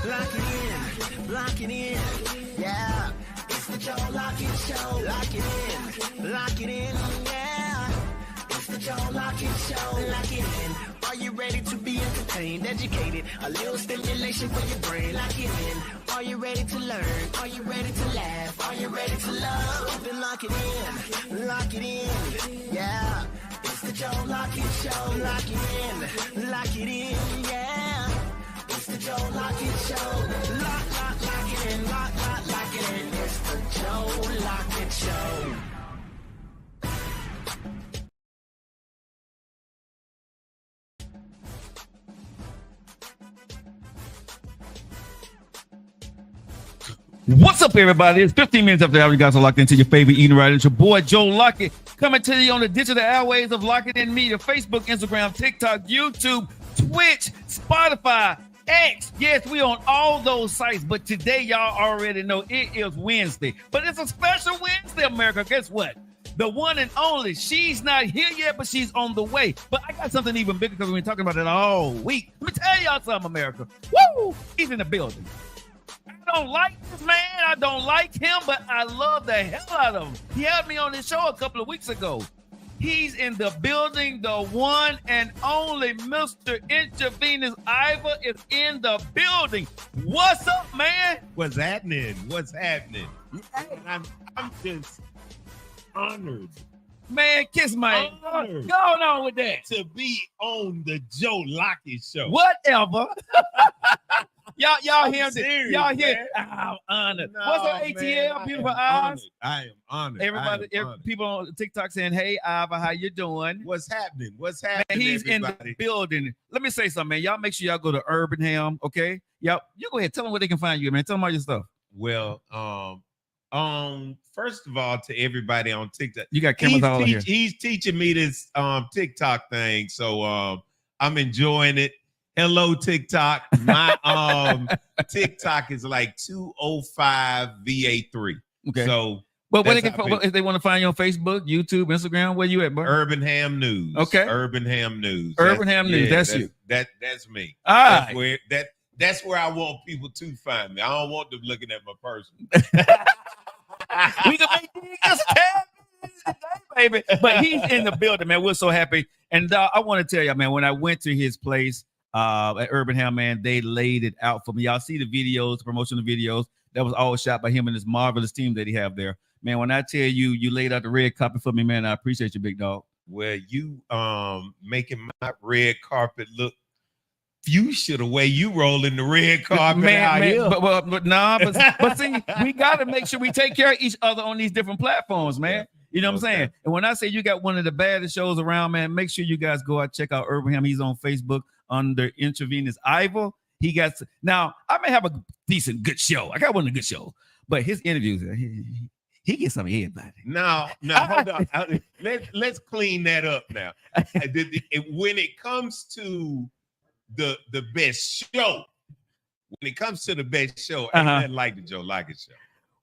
Lock it in, lock it in, yeah. It's the Joe Lockett Show. Lock it in, yeah. It's the Joe Lockett Show. Lock it in. Are you ready to be entertained, educated? A little stimulation for your brain. Lock it in. Are you ready to learn? Are you ready to laugh? Are you ready to love? Then lock it in, yeah. It's the Joe Lockett Show. Lock it in, yeah. It's the Joe Lockett Show. Lock it in, lock it in. It's the Joe Lockett Show. What's up, everybody? It's 15 minutes after the hour. You guys are locked into your favorite eating right. It's your boy, Joe Lockett, coming to you on the digital airways of Lockett and Media, Facebook, Instagram, TikTok, YouTube, Twitch, Spotify, X. Yes, we on all those sites, but today y'all already know it is Wednesday. But it's a special Wednesday, America. Guess what? The one and only. She's not here yet, but she's on the way. But I got something even bigger because we've been talking about it all week. Let me tell y'all something, America. Woo! He's in the building. I don't like this man. I don't like him, but I love the hell out of him. He had me on his show a couple of weeks ago. He's in the building. The one and only Mr. Intravenous Ivor is in the building. What's up, man? What's happening? I'm just honored. Man, kiss my Honored. Go on with that. To be on the Joe Lockett Show. Whatever. y'all hear I'm serious, y'all hear? man. I'm honored. No, What's up, man, ATL? I Beautiful am eyes. honored. I am honored. Everybody, I am honored. people on TikTok saying, "Hey, Ivor, how you doing?" What's happening? Man, he's everybody? in the building. Let me say something, man. Y'all make sure y'all go to Urbanham, okay? Y'all, you go ahead. Tell them where they can find you, man. Tell them all your stuff. Well, first of all, to everybody on TikTok, You got cameras all here. He's teaching me this TikTok thing, so I'm enjoying it. Hello, TikTok. My TikTok is like 205 VA3. Okay. So, but where they can, if they want to find you on Facebook, YouTube, Instagram, where you at, bro? Urbanham News. Okay. Urbanham News. Urbanham News. That's you. That's me. All right. That's where I want people to find me. I don't want them looking at my person. We can make this tag, baby. But he's in the building, man. We're so happy. And I want to tell you, man, when I went to his place at Urbanham, man, they laid it out for me. Y'all see the videos, the promotional videos. That was all shot by him and his marvelous team that he have there. Man, when I tell you, you laid out the red carpet for me, man, I appreciate you, big dog. Well, you making my red carpet look fuchsia the way you rolling the red carpet out here. But see, we got to make sure we take care of each other on these different platforms, man. You know what I'm saying? And when I say you got one of the baddest shows around, man, make sure you guys go out, check out Urbanham. He's on Facebook under Intravenous Ivor. He got, now I may have a decent, good show. I got one of the good shows, but his interviews, he gets some of everybody. No, hold on. Let's clean that up now. When it comes to the best show, ain't nothing like the Joe Lockett Show.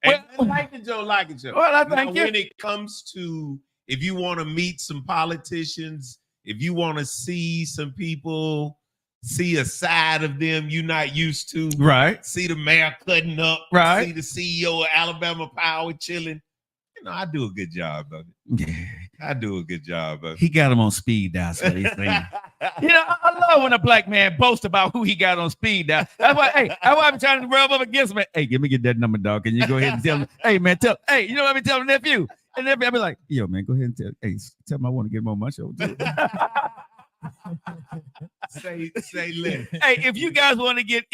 Ain't nothing like the Joe Lockett Show. Well, I thank you. When it comes to, if you want to meet some politicians, if you want to see some people, see a side of them you're not used to, right? See the mayor cutting up, right? See the CEO of Alabama Power chilling. You know, I do a good job of it. Yeah. I do a good job of it. He got him on speed dial. So he's saying. You know, I love when a black man boasts about who he got on speed dial. That's why I'm trying to rub up against him. Hey, let me get that number, dog. Can you go ahead and tell him? Hey, man, you know what I mean? Tell him, nephew. And nephew, I'll be like, yo, man, go ahead and tell him I want to get him on my show too. say less. Hey, if you guys want to get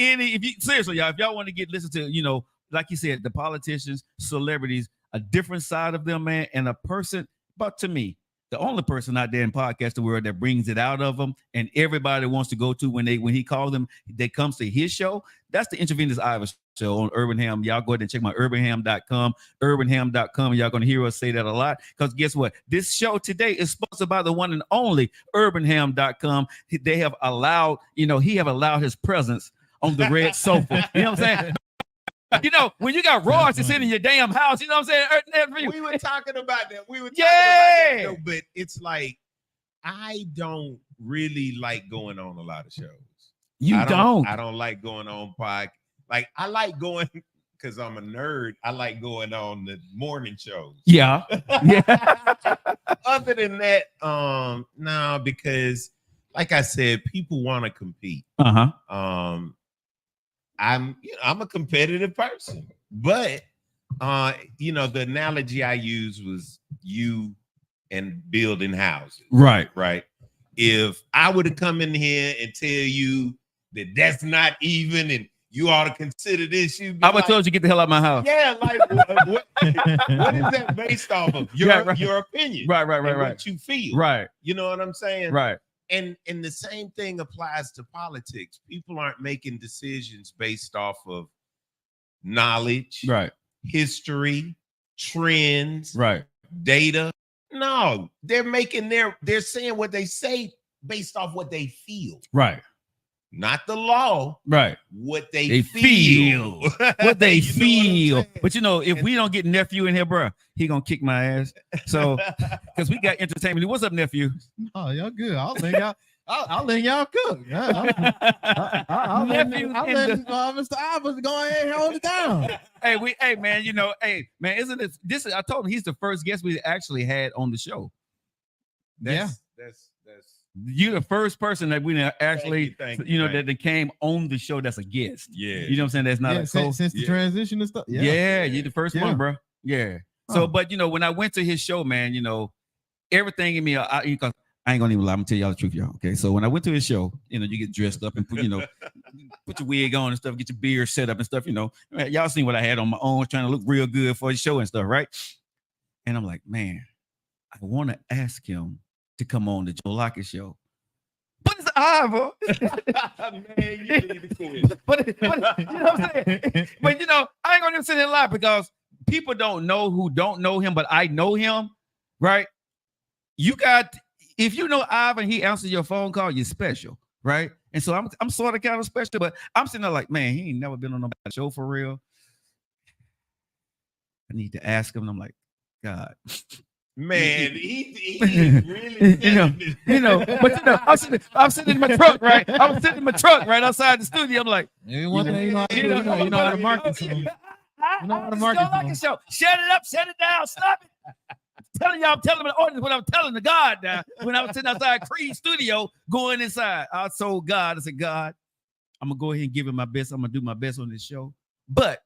seriously, y'all, if y'all want to listen to, you know, like you said, the politicians, celebrities, a different side of them, man, and a person, but to me, the only person out there in podcasting world that brings it out of them and everybody wants to go to when he calls them, they comes to his show. That's the Intravenous Ivor Show on Urbanham. Y'all go ahead and check my urbanham.com, urbanham.com. Y'all gonna hear us say that a lot because guess what? This show today is sponsored by the one and only urbanham.com. They have allowed, he have allowed his presence on the red sofa. You know what I'm saying? You know, when you got Royce sitting in your damn house, you know what I'm saying? We were talking about that. About that, but it's like, I don't really like going on a lot of shows. I don't like going on Like I like going because I'm a nerd. I like going on the morning shows. Yeah. Other than that, no, because like I said, people want to compete. I'm a competitive person, but the analogy I used was you and building houses. Right. If I would have come in here and tell you that that's not even and you ought to consider this, I would have told you get the hell out of my house. Yeah, like what is that based off of? Your opinion. Right. What you feel. Right. You know what I'm saying? Right. And the same thing applies to politics. People aren't making decisions based off of knowledge, right, history, trends, right, data. No, they're saying what they say based off what they feel. Right. Not the law. Right. What they feel. What they feel. But if we don't get nephew in here, bro, he gonna kick my ass. So because we got entertainment. What's up, nephew? Oh, y'all good. I'll let y'all cook. I'll let Mr. Iverson go ahead and hold it down. Hey, man, isn't this I told him he's the first guest we actually had on the show. That's you're the first person that we actually, thank you. that came on the show that's a guest. Yeah. You know what I'm saying? That's not since the transition and stuff. Yeah, you're the first one, bro. Yeah. So, but when I went to his show, man, everything in me, because I ain't gonna even lie, I'm gonna tell y'all the truth, y'all. Okay. So when I went to his show, you get dressed up and put your wig on and stuff, get your beard set up and stuff, Y'all seen what I had on my own, trying to look real good for his show and stuff, right? And I'm like, man, I want to ask him to come on the Joe Lockett Show. But it's Ivor. Man, you need to quit. But you know what I'm saying? But I ain't gonna sit here and lie because people don't know who don't know him, but I know him, right? If you know Ivor and he answers your phone call, you're special, right? And so I'm sort of kind of special, but I'm sitting there like, man, he ain't never been on nobody's show for real. I need to ask him. And I'm like, God. Man, he really but I'm sitting in my truck, right? I'm sitting in my truck right outside the studio. I'm like, you know how to market. You know how to market. Show. Shut it up, shut it down, stop it. I'm telling the audience what I'm telling the God now. When I was sitting outside Creed Studio, going inside, I told God, I said, God, I'm gonna go ahead and give him my best. I'm gonna do my best on this show, but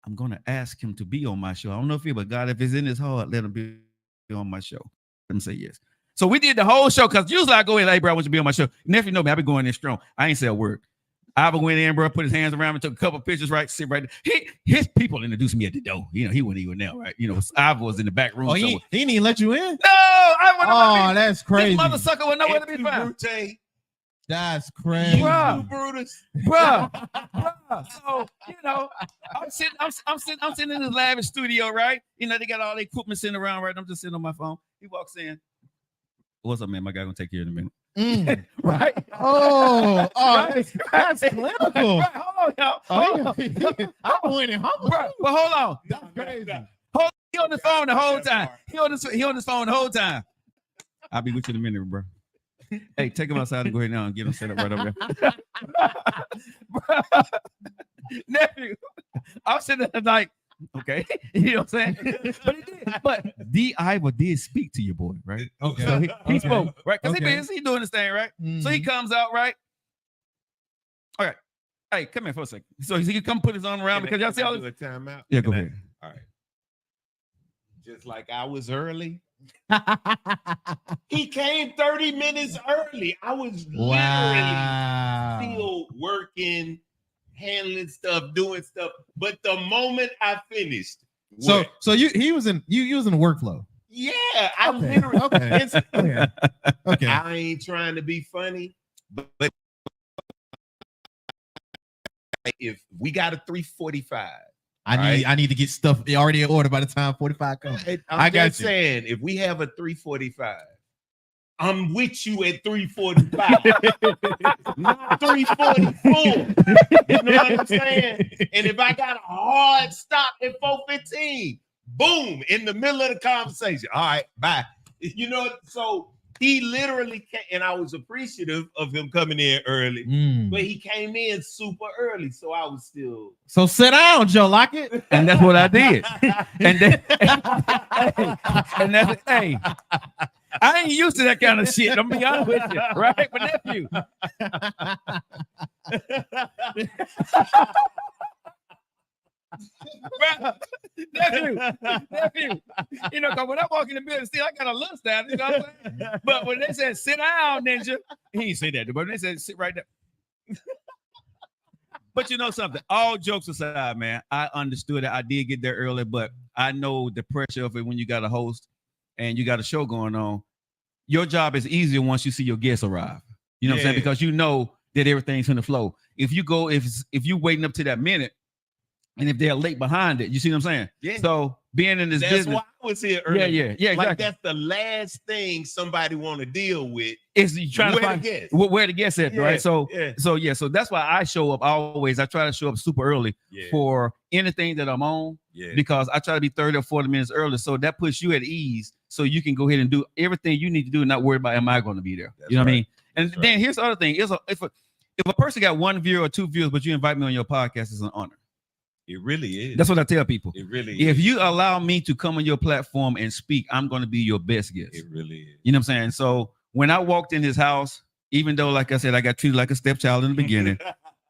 I'm gonna ask him to be on my show. I don't know if but God, if it's in his heart, let him be on my show. Let him say yes. So we did the whole show because usually I go in, hey, bro, I want you to be on my show. Nephew know me, I be going in strong. I ain't say a word. I went in, bro, put his hands around me, took a couple of pictures, right? Sit right there. His people introduced me at the door. He wasn't even there, right? Ivor was in the back room. Oh, he didn't even let you in? No, I wouldn't. Oh, that's crazy. This mother sucker would nowhere to be found. That's crazy. Brutus. Bruh. So, I'm sitting in his lavish studio, right? They got all the equipment sitting around, right? I'm just sitting on my phone. He walks in. What's up, man? My guy gonna take care in a minute. Right? Oh, right? That's clinical. Right. Hold on, y'all. I'm going in humble. But hold on. That's crazy. He on the phone the whole time. He on his phone the whole time. I'll be with you in a minute, bro. Hey, take him outside and go ahead now and get him set up right over there. Nephew, I'm sitting there like, okay, you know what I'm saying? But he did. But Ivor did speak to your boy, right? Okay. So he spoke, right? Because he doing this thing, right? Mm-hmm. So he comes out, right? All right. Hey, come here for a second. So he can come put his arm around because y'all see all this. Timeout? Yeah, go ahead. All right. Just like I was early. He came 30 minutes early. I was literally still working, handling stuff, doing stuff. But the moment I finished, so you was in the workflow. Yeah, I literally. Okay. I ain't trying to be funny, but if we got a 3:45. I need to get stuff already in order by the time 45 comes. I got saying if we have a 3:45, I'm with you at 3:45, not 3:44. You know what I'm saying? And if I got a hard stop at 4:15, boom, in the middle of the conversation. All right, bye. So He literally came, and I was appreciative of him coming in early, but he came in super early, so I was still. So sit down, Joe Lockett. And that's what I did. And then, and that's, hey, I ain't used to that kind of shit. I'm gonna be honest with you, right? But nephew. Bro, nephew, you know, cause when I walk in the building, see, I got a little staff, you know what I'm saying? But when they said sit down, ninja, he didn't say that, but when they said sit right there. But you know something, all jokes aside, man, I understood it. I did get there early, but I know the pressure of it when you got a host and you got a show going on. Your job is easier once you see your guests arrive. You know what I'm saying? Because you know that everything's in the flow. If you go, if you waiting up to that minute, and if they're late behind it, you see what I'm saying? Yeah. So being in this business. That's why I was here early. Yeah, exactly. Like that's the last thing somebody want to deal with. Is you trying to find where the guest at, right? So that's why I show up always. I try to show up super early for anything that I'm on because I try to be 30 or 40 minutes early. So that puts you at ease so you can go ahead and do everything you need to do and not worry about am I going to be there? That's you know what I mean? And then here's the other thing. If a person got 1 viewer or 2 viewers, but you invite me on your podcast, it's an honor. It really is. That's what I tell people. It really is. If you allow me to come on your platform and speak, I'm going to be your best guest. It really is. You know what I'm saying? So when I walked in his house, even though, like I said, I got treated like a stepchild in the beginning,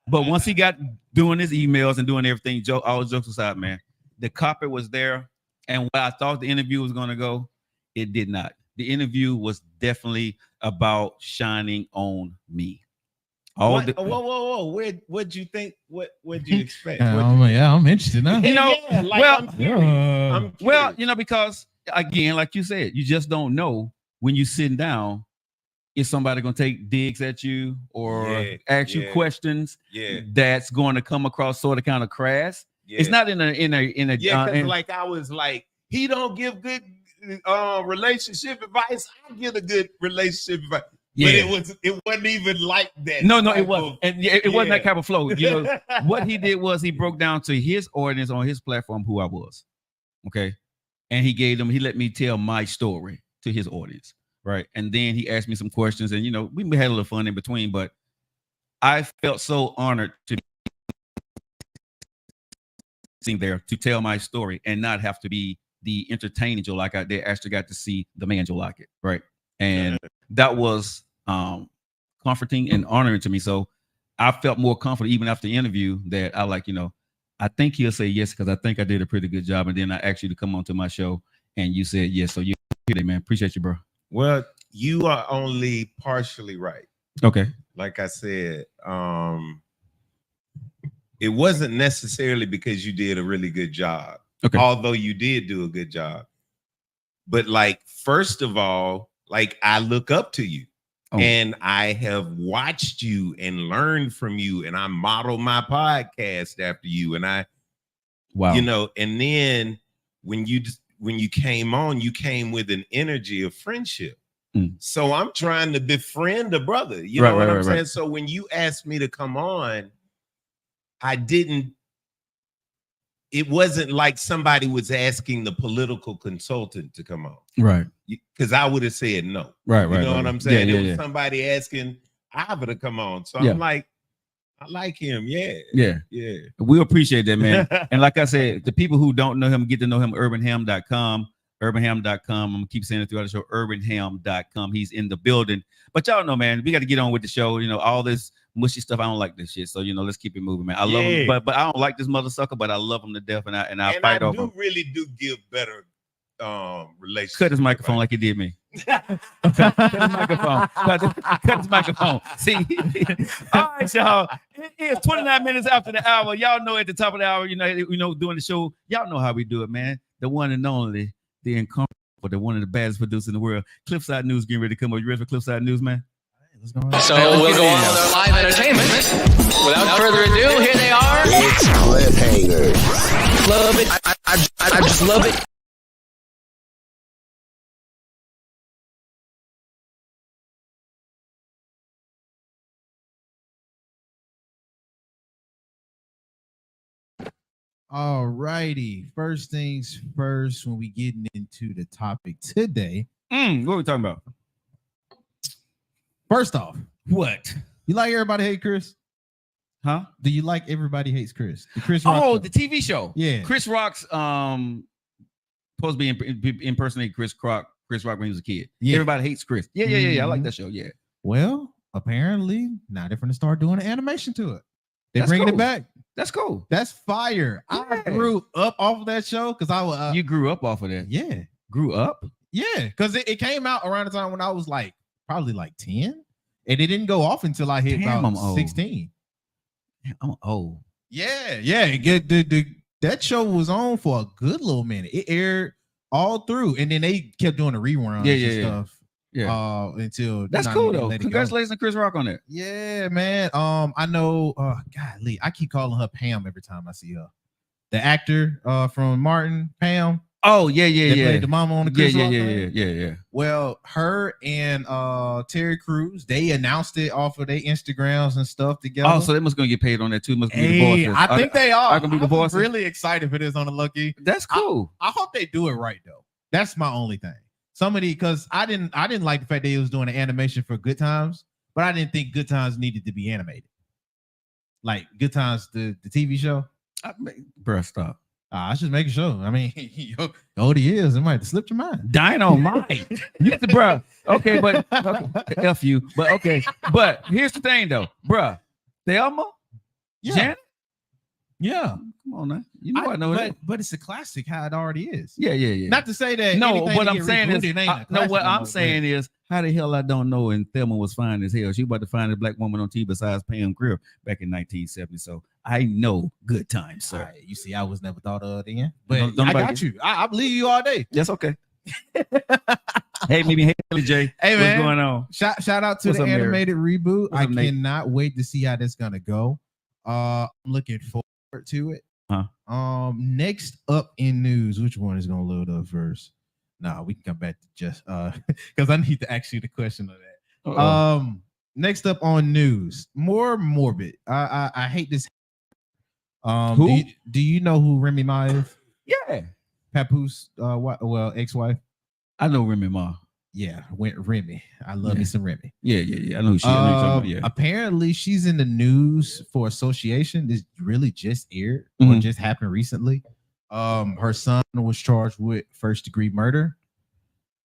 but once he got doing his emails and doing everything, all jokes aside, man, the carpet was there. And what I thought the interview was going to go, it did not. The interview was definitely about shining on me. Whoa! What'd you think? What'd you expect? I'm interested now. You know, I'm you know, because again, like you said, you just don't know when you're sitting down. Is somebody gonna take digs at you or ask you questions that's going to come across sort of kind of crass? It's not in a like I was like, he don't give good relationship advice. I give a good relationship advice. Yeah. But it wasn't even like that. No, it wasn't. And it wasn't that type of flow. You know, what he did was he broke down to his audience on his platform who I was. Okay. And he let me tell my story to his audience. Right. And then he asked me some questions and, you know, we had a little fun in between, but I felt so honored to be there to tell my story and not have to be the entertaining Joe Lockett. They actually got to see the man Joe Lockett. Right. And that was comforting and honoring to me. So I felt more comfortable even after the interview that I think he'll say yes because I think I did a pretty good job. And then I asked you to come on to my show and you said yes. So you hit it, man. Appreciate you, bro. Well, you are only partially right. Okay. Like I said, it wasn't necessarily because you did a really good job. Okay. Although you did do a good job. But like, first of all, like I look up to you and I have watched you and learned from you and I model my podcast after you. And you know, and then when you came on, you came with an energy of friendship. So I'm trying to befriend a brother. You know what I'm saying? So when you asked me to come on, it wasn't like somebody was asking the political consultant to come on. Right. Because I would have said no. Right. You know what I'm saying? Yeah, it was somebody asking Ivor to come on. So I'm like, I like him. Yeah. We appreciate that, man. And like I said, the people who don't know him, get to know him, urbanham.com. Urbanham.com. I'm gonna keep saying it throughout the show. Urbanham.com. He's in the building. But y'all know, man, we got to get on with the show. You know, all this mushy stuff. I don't like this shit. So let's keep it moving, man. I love him, but I don't like this mother sucker. But I love him to death, and I fight over him. Really do give better relationships. Cut his microphone like he did me. Cut his microphone. Cut his microphone. See, all right, y'all. It is 29 minutes after the hour. Y'all know at the top of the hour, doing the show. Y'all know how we do it, man. The one and only. The incomparable, the one of the baddest producers in the world. Cliffside News getting ready to come up. You ready for Cliffside News, man? Let's go on. So we'll go on with our live entertainment. Without further ado, here they are. It's cliffhangers. Love it. I just love it. All righty. First things first, when we getting into the topic today. What are we talking about? First off, What? you like Everybody Hate Chris? Huh? Do you like Everybody Hates Chris? The Chris Rock show. The TV show. Yeah. Chris Rock's supposed to be impersonating Chris Rock when he was a kid. Yeah. Everybody hates Chris. Yeah. I like that show. Yeah. Well, apparently now they're going to start doing an animation to it. They're That's bringing cool. it back. That's cool. That's fire. I Yeah. grew up off of that show because I was. You grew up off of that. Yeah. Grew up? Yeah. Because it came out around the time when I was probably 10. And it didn't go off until I hit Damn, about I'm old. 16. I'm old. Yeah. That show was on for a good little minute. It aired all through, and then they kept doing the reruns and stuff. Yeah. Until That's cool though. Congratulations to Chris Rock on that. Yeah, man. I know. Golly, I keep calling her Pam every time I see her. The actor from Martin, Pam. Oh yeah. Played the mama on the Chris Rock thing. Yeah. Well, her and Terry Crews, they announced it off of their Instagrams and stuff together. Oh, so they must gonna get paid on that too. Must be divorces. I think they are. Gonna be divorces. I'm really excited for this on the Lucky. That's cool. I hope they do it right though. That's my only thing. Because I didn't like the fact that he was doing the animation for Good Times, but I didn't think Good Times needed to be animated. Like Good Times, the TV show. Bruh, stop. I was just making sure. I mean, the older years, it might have slipped your mind. Dynamite. Bruh. Okay, but F you. But okay. But here's the thing though, bruh. Thelma? Yeah. Janet? Yeah. Come on now. You know I know that. But it's a classic how it already is. Yeah. Not to say that. No, anything what that I'm get saying is, rebooted ain't a no, what classic I'm no saying is, how the hell I don't know? And Thelma was fine as hell. She about to find a black woman on TV besides Pam Grier back in 1970. So I know Good Times, sir. Right, you see, I was never thought of then, but Don't I got you. I believe you all day. That's okay. Hey, maybe Haley J. Hey, man. What's going on? Shout out to What's the up, Mary? animated reboot. What's I up, Nate? cannot wait to see how that's gonna go. I'm looking forward to it. Next up in news, which one is gonna load up first? Nah, we can come back to just because I need to ask you the question of that. Uh-oh. Next up on news, more morbid. I hate this. Who? Do you know who Remy Ma is? Yeah. Papoose, ex-wife. I know Remy Ma. Yeah, Remy. I love me some Remy. Yeah. I know who she is. Yeah. Apparently, she's in the news for association. This really just aired or Mhm. just happened recently. Her son was charged with first-degree murder.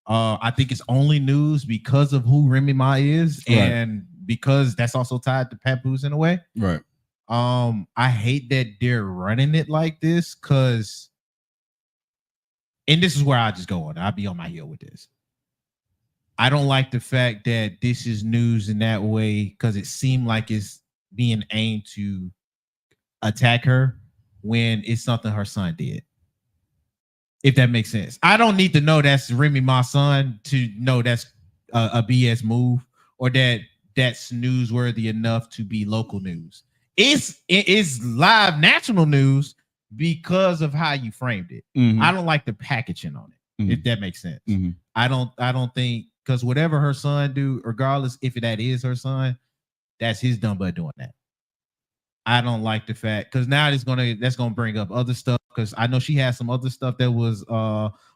I think it's only news because of who Remy Ma is, Right. and because that's also tied to Papoose in a way. Right. I hate that they're running it like this because, and this is where I just go on. I'll be on my heel with this. I don't like the fact that this is news in that way because it seemed like it's being aimed to attack her when it's something her son did. If that makes sense. I don't need to know that's Remy Ma's son to know that's a BS move or that that's newsworthy enough to be local news. It's live national news because of how you framed it. Mhm. I don't like the packaging on it, if that makes sense. Mhm. I don't think because whatever her son do, regardless if that is her son, that's his dumb butt doing that. I don't like the fact because now that's gonna bring up other stuff because I know she has some other stuff that was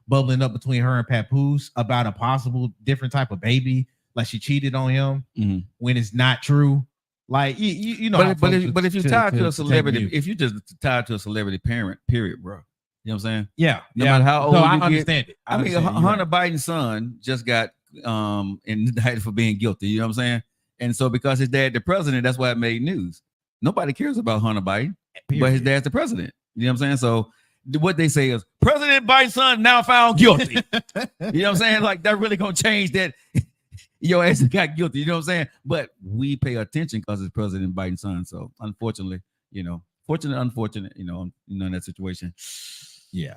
bubbling up between her and Papoose about a possible different type of baby, like she cheated on him when it's not true. Like you know, but if you're tied to a celebrity, take if you just tied to a celebrity parent, period, bro. You know what I'm saying? yeah, No matter how old so you I get. understand it. I mean, understand, you're Hunter Biden's son just got indicted for being guilty. You know what I'm saying? And so because his dad the president, that's why it made news. Nobody cares about Hunter Biden, but his dad's the president. You know what I'm saying? So what they say is President Biden's son now found guilty. You know what I'm saying? Like that really gonna change that your ass got guilty. You know what I'm saying? But we pay attention because it's President Biden's son. So unfortunately, unfortunate, in that situation. Yeah.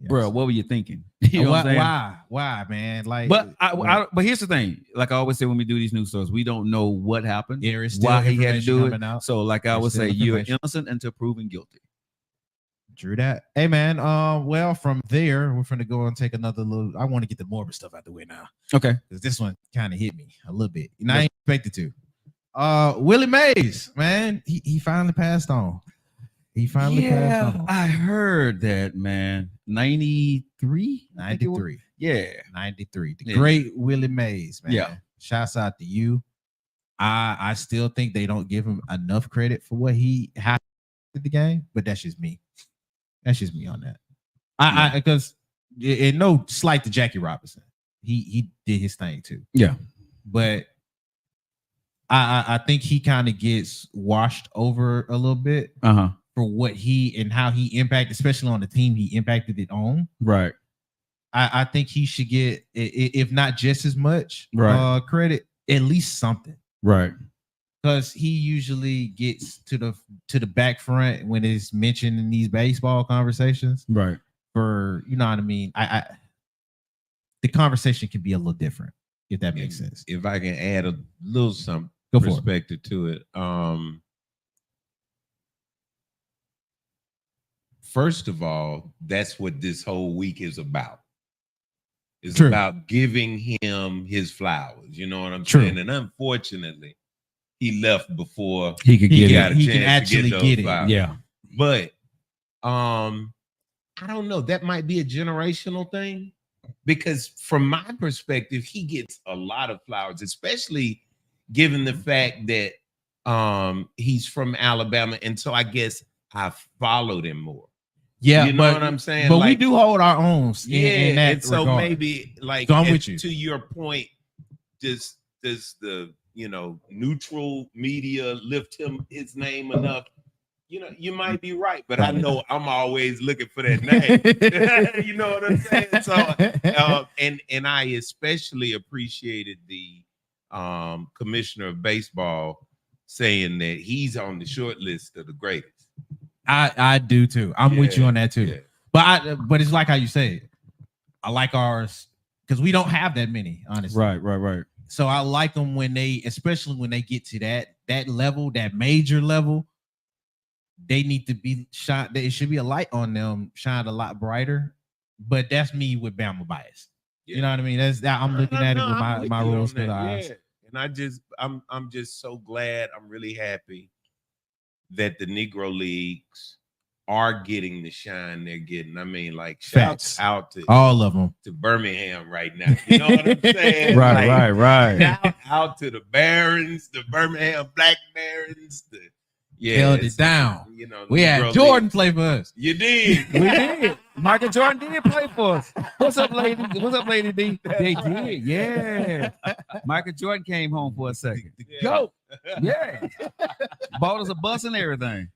Bro, what were you thinking? You know what I'm saying? Why, man? Like, But but here's the thing. Like I always say when we do these news stories, we don't know what happened, there is still why he had to do information it. coming out. So, like I There's would still say, you're information. innocent until proven guilty. Drew that. Hey, man. Well, from there, we're gonna go and take another little. I want to get the morbid stuff out the way now Okay. because this one kind of hit me a little bit, and I ain't expected to. Willie Mays, man, he finally passed on. He finally passed on. I heard that, man. 93? 93. Yeah. 93. The Yeah. great Willie Mays, man. Yeah. Shouts out to you. I still think they don't give him enough credit for what he had in the game, but that's just me. That's just me on that. I because no slight to Jackie Robinson. He did his thing too. Yeah. But I think he kind of gets washed over a little bit for what he and how he impacted, especially on the team he impacted it on. Right. I think he should get, if not just as much credit, at least something. Right. Because he usually gets to the back front when it's mentioned in these baseball conversations. Right. For, you know what I mean? The conversation can be a little different, if that makes sense. If I can add a little some perspective to it. First of all, that's what this whole week is about. It's about giving him his flowers. You know what I'm saying? And unfortunately, he left before he could get got it. a chance to get those flowers. Yeah. But I don't know. That might be a generational thing, because from my perspective, he gets a lot of flowers, especially given the fact that he's from Alabama, and so I guess I followed him more. Yeah, you know what I'm saying? But we do hold our own. In that and so regard. maybe like so I'm with you. To your point, does the neutral media lift his name enough? You might be right, but I know I'm always looking for that name. You know what I'm saying? So and I especially appreciated the commissioner of baseball saying that he's on the short list of the greatest. I do too. I'm with you on that too. Yeah. But it's like how you say it. I like ours because we don't have that many, honestly. Right. So I like them when especially when they get to that level, that major level, they need to be shot. It should be a light on them, shine a lot brighter. But that's me with Bama bias. Yeah. You know what I mean? I'm looking at it with my rose-colored eyes. And I'm just so glad. I'm really happy that the Negro Leagues are getting the shine they're getting. I mean, like, shouts out to all of them, to Birmingham right now. You know what I'm saying? Right. Shout out to the Barons, the Birmingham Black Barons. Held it down. We Negro had Jordan League. Play for us. You did. We did. Michael Jordan did play for us. What's up, lady? What's up, Lady D? They did. Yeah. Michael Jordan came home for a second. Go. Yeah. Bought us a bus and everything.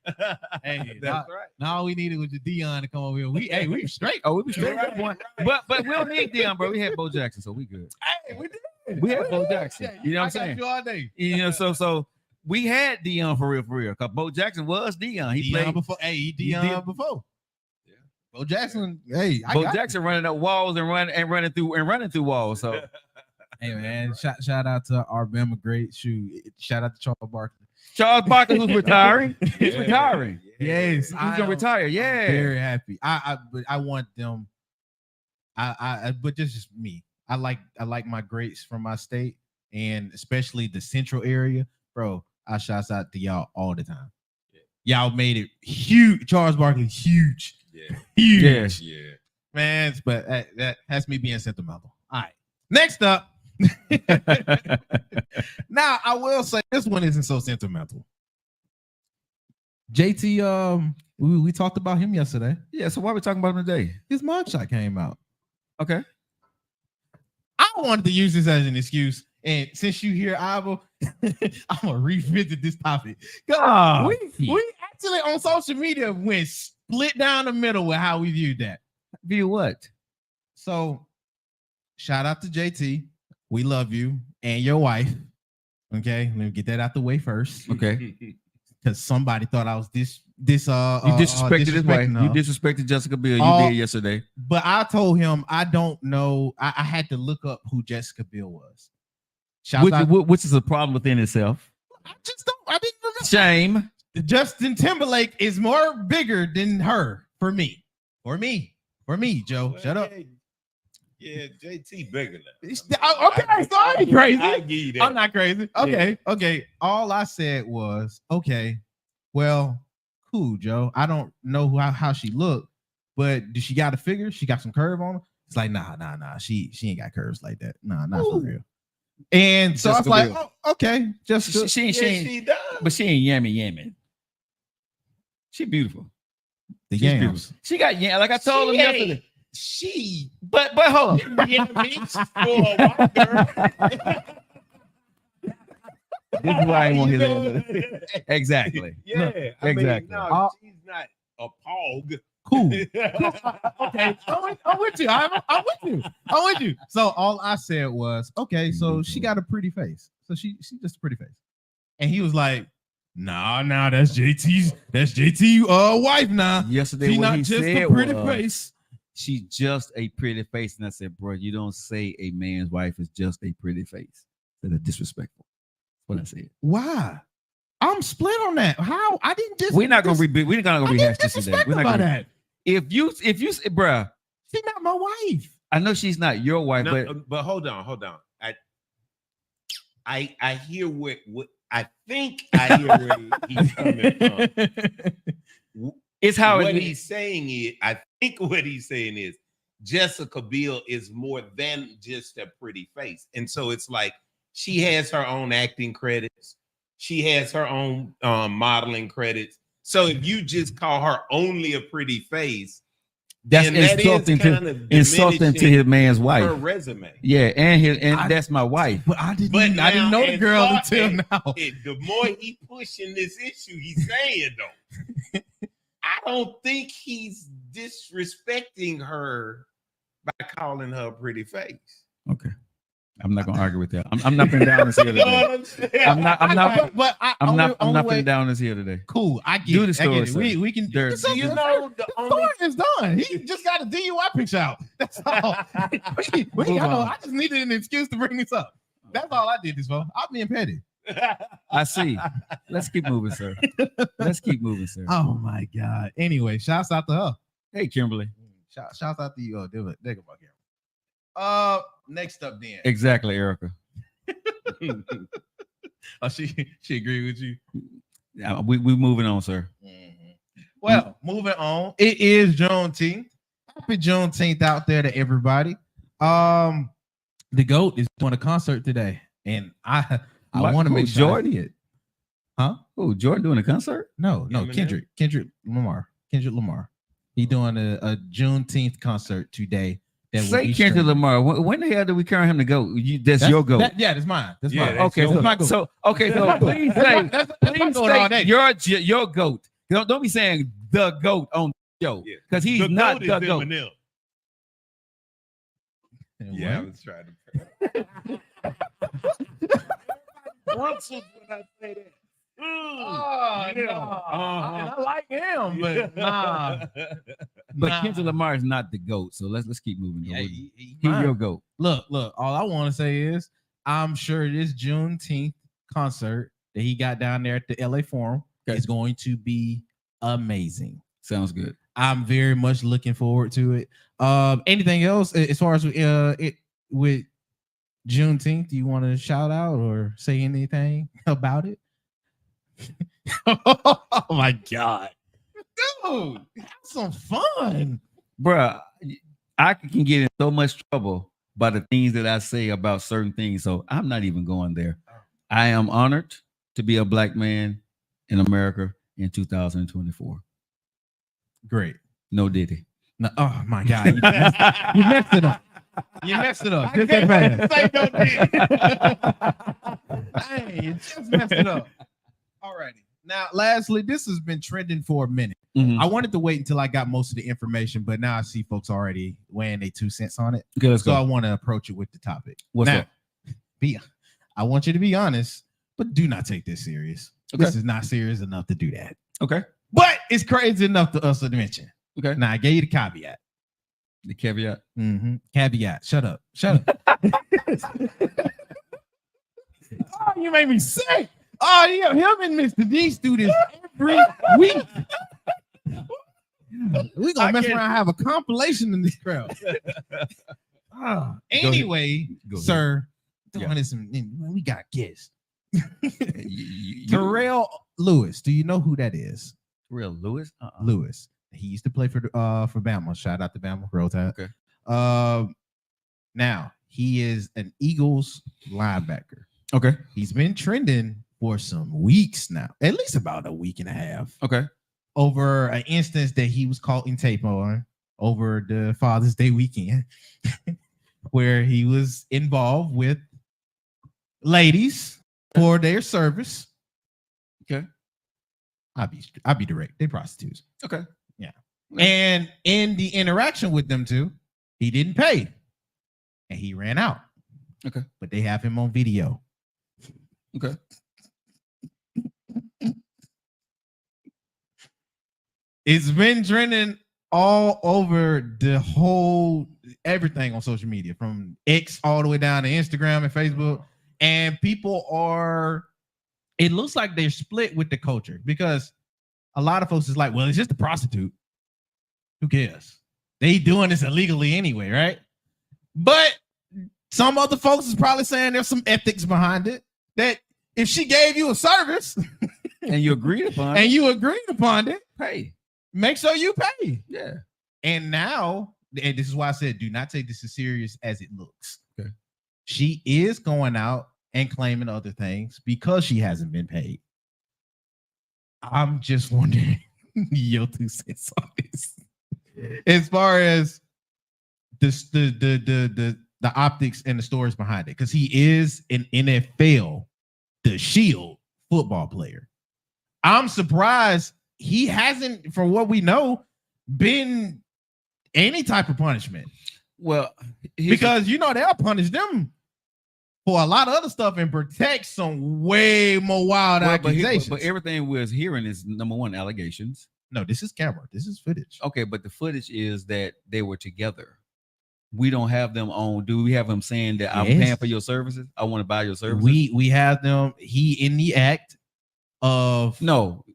Hey, that's right. Now all we needed was the Dion to come over here. We were straight. Oh, we were straight. Right. But we don't need Dion, bro. We had Bo Jackson, so we good. Hey, we did. We had Bo Jackson. You know what I'm saying? All day. So we had Dion for real. Because Bo Jackson was Dion. He played before. Hey, Dion before. Yeah. Bo Jackson. Hey, Bo Jackson running up walls and running through walls. So. Hey man, shout out to our Bama great shoot. Shout out to Charles Barkley. Charles Barkley, who's retiring. He's retiring. Yes, he's gonna retire. Yeah, I'm very happy. But I want them. But this is me. I like my greats from my state, and especially the central area, bro. I shouts out to y'all all the time. Yeah. Y'all made it huge. Charles Barkley, huge. Yeah, huge. Yeah, man. But that has me being sentimental. All right, next up. Now I will say this one isn't so sentimental. JT, we talked about him yesterday. Yeah, so why are we talking about him today? His mugshot came out. Okay. I wanted to use this as an excuse, and since you hear Ivo, I'm gonna revisit this topic. We actually on social media went split down the middle with how we viewed that. View what? So shout out to JT. We love you and your wife. Okay, let me get that out the way first. Okay, because somebody thought I was you disrespected his wife. You disrespected Jessica Biel. You did yesterday. But I told him I don't know. I had to look up who Jessica Biel was. Which is a problem within itself. I didn't remember. Shame. Justin Timberlake is more bigger than her for me. For me, Joe. Shut up. Yeah, JT bigger than. Okay, so I ain't crazy. I give you that. I'm not crazy. Okay. All I said was, okay, well, cool, Joe. I don't know how she looked, but does she got a figure? She got some curve on her? It's like, nah. She ain't got curves like that. Nah, not for real. And so Jessica I was like, Biel. oh, okay, Jessica. She She does. but she ain't yammy. She beautiful. The She's yams. beautiful. She got like I told him She ain't- yesterday. She But hold on. yummy for a white girl. This is why I want his You know? Exactly. Yeah, I exactly. mean, no, she's not a pog. Cool. Okay, I'm with you. I'm with you. So all I said was, okay, so she got a pretty face. So she just a pretty face. And he was like, nah, that's JT's wife now. Yesterday She what not he just said a pretty was, face. She just a pretty face. And I said, bro, you don't say a man's wife is just a pretty face. That's disrespectul. That's what I said. Why? I'm split on that. How? I didn't just. We're not gonna rehash this today. We're not about gonna, that. if you bruh, She's not my wife. I know she's not your wife, No, but but hold on. I hear what I think I hear where he's coming from. it's how What it he's saying is, I think what he's saying is Jessica Biel is more than just a pretty face. And so it's like she has her own acting credits. She has her own modeling credits. So if you just call her only a pretty face, that's then that insulting is kind of insulting to his man's wife. her resume. Yeah, and that's my wife. But I didn't But know now, the girl as far until as- now. The more he pushing this issue, he's saying though, I don't think he's disrespecting her by calling her a pretty face. Okay. I'm not gonna argue with that. I'm not putting down this here You know today. what I'm saying? I'm not I'm I'm not putting down this here today. Cool. I get Do the it. I story, get it. sir. We can There- do You know, the only story is done. He just got a DUI picture out. That's all. Move on. I just needed an excuse to bring this up. That's all I did this for. I'm being petty. I see. Let's keep moving, sir. Let's keep moving, sir. Oh my God. Anyway, shouts out to her. Hey, Kimberly. Shouts out to you. Think about here. Next up then. Exactly, Erica. Oh, she agreed with you. We moving on, sir. Well, moving on. It is Juneteenth. Happy Juneteenth out there to everybody. The GOAT is doing a concert today, and I want to make sure. Jordan it. Huh? Oh, Jordan doing a concert? No, Eminem? Kendrick Lamar. He doing a Juneteenth concert today. That will Say be Kendrick streamed. Lamar. When the hell do we carry him to go? That's your goat. That's mine. That's Yeah, mine. that's Okay, your so, my goat. so please say, That's my please goat all say day. your goat. Don't be saying the goat on the show Yeah. because he's The not goat the is goat. Eminem. Yeah, I was trying to. Brooks was when I say that. Oh, Yeah. no. Uh-huh. And I like him, but nah. But Nah. Kendrick Lamar is not the goat. So let's keep moving. Yeah, He's mine. your goat. Look, all I want to say is I'm sure this Juneteenth concert that he got down there at the LA Forum is going to be amazing. Sounds good. I'm very much looking forward to it. Anything else as far as it with Juneteenth? Do you want to shout out or say anything about it? Oh my God, dude, have some fun. Bruh, I can get in so much trouble by the things that I say about certain things. So I'm not even going there. I am honored to be a black man in America in 2024. Great. No Diddy. No, oh my God, you messed it up. You messed it up. Just that fast. Dang, you just messed it up. Alrighty. Now, lastly, this has been trending for a minute. Mhm. I wanted to wait until I got most of the information, but now I see folks already weighing their 2 cents on it. Okay, let's So I go. want to approach it with the topic. What's now, up? I want you to be honest, but do not take this serious. Okay. This is not serious enough to do that. Okay. But it's crazy enough to us to mention. Okay. Now, I gave you the caveat. The caveat. Caveat. Shut up. Oh, you made me sick. Oh, yeah, him and Mr. D students every week. We're gonna mess around and have a compilation in this crowd. Anyway, Go ahead. sir, Yeah. we got guests. You- Terrell Lewis. Do you know who that is? Real Lewis? Lewis. He used to play for Bama. Shout out to Bama. Roll Tide. Okay. Now He is an Eagles linebacker. Okay. He's been trending for some weeks now, at least about a week and a half. Okay. Over an instance that he was caught in tape on over the Father's Day weekend, where he was involved with ladies for their service. Okay. I'll be direct. They prostitutes. Okay. Yeah. And in the interaction with them two, he didn't pay. And he ran out. Okay. But they have him on video. Okay. It's been trending all over the whole everything on social media, from X all the way down to Instagram and Facebook. And people are, it looks like they're split with the culture, because a lot of folks is like, well, it's just a prostitute. Who cares? They doing this illegally anyway, right? But some other folks is probably saying there's some ethics behind it, that if she gave you a service and you agreed upon it, pay. Make sure you pay. Yeah. And now, and this is why I said, do not take this as serious as it looks. Okay. She is going out and claiming other things because she hasn't been paid. I'm just wondering your 2 cents on this. As far as the optics and the stories behind it, because he is an NFL, the Shield football player. I'm surprised he hasn't, for what we know, been any type of punishment. Well, because they'll punish them for a lot of other stuff and protect some way more wild accusations. But everything we're hearing is, number one, allegations. No, this is camera. This is footage. Okay, but the footage is that they were together. We don't have them on. Do we have them saying that I'm paying for your services? I want to buy your services. We have them. He in the act of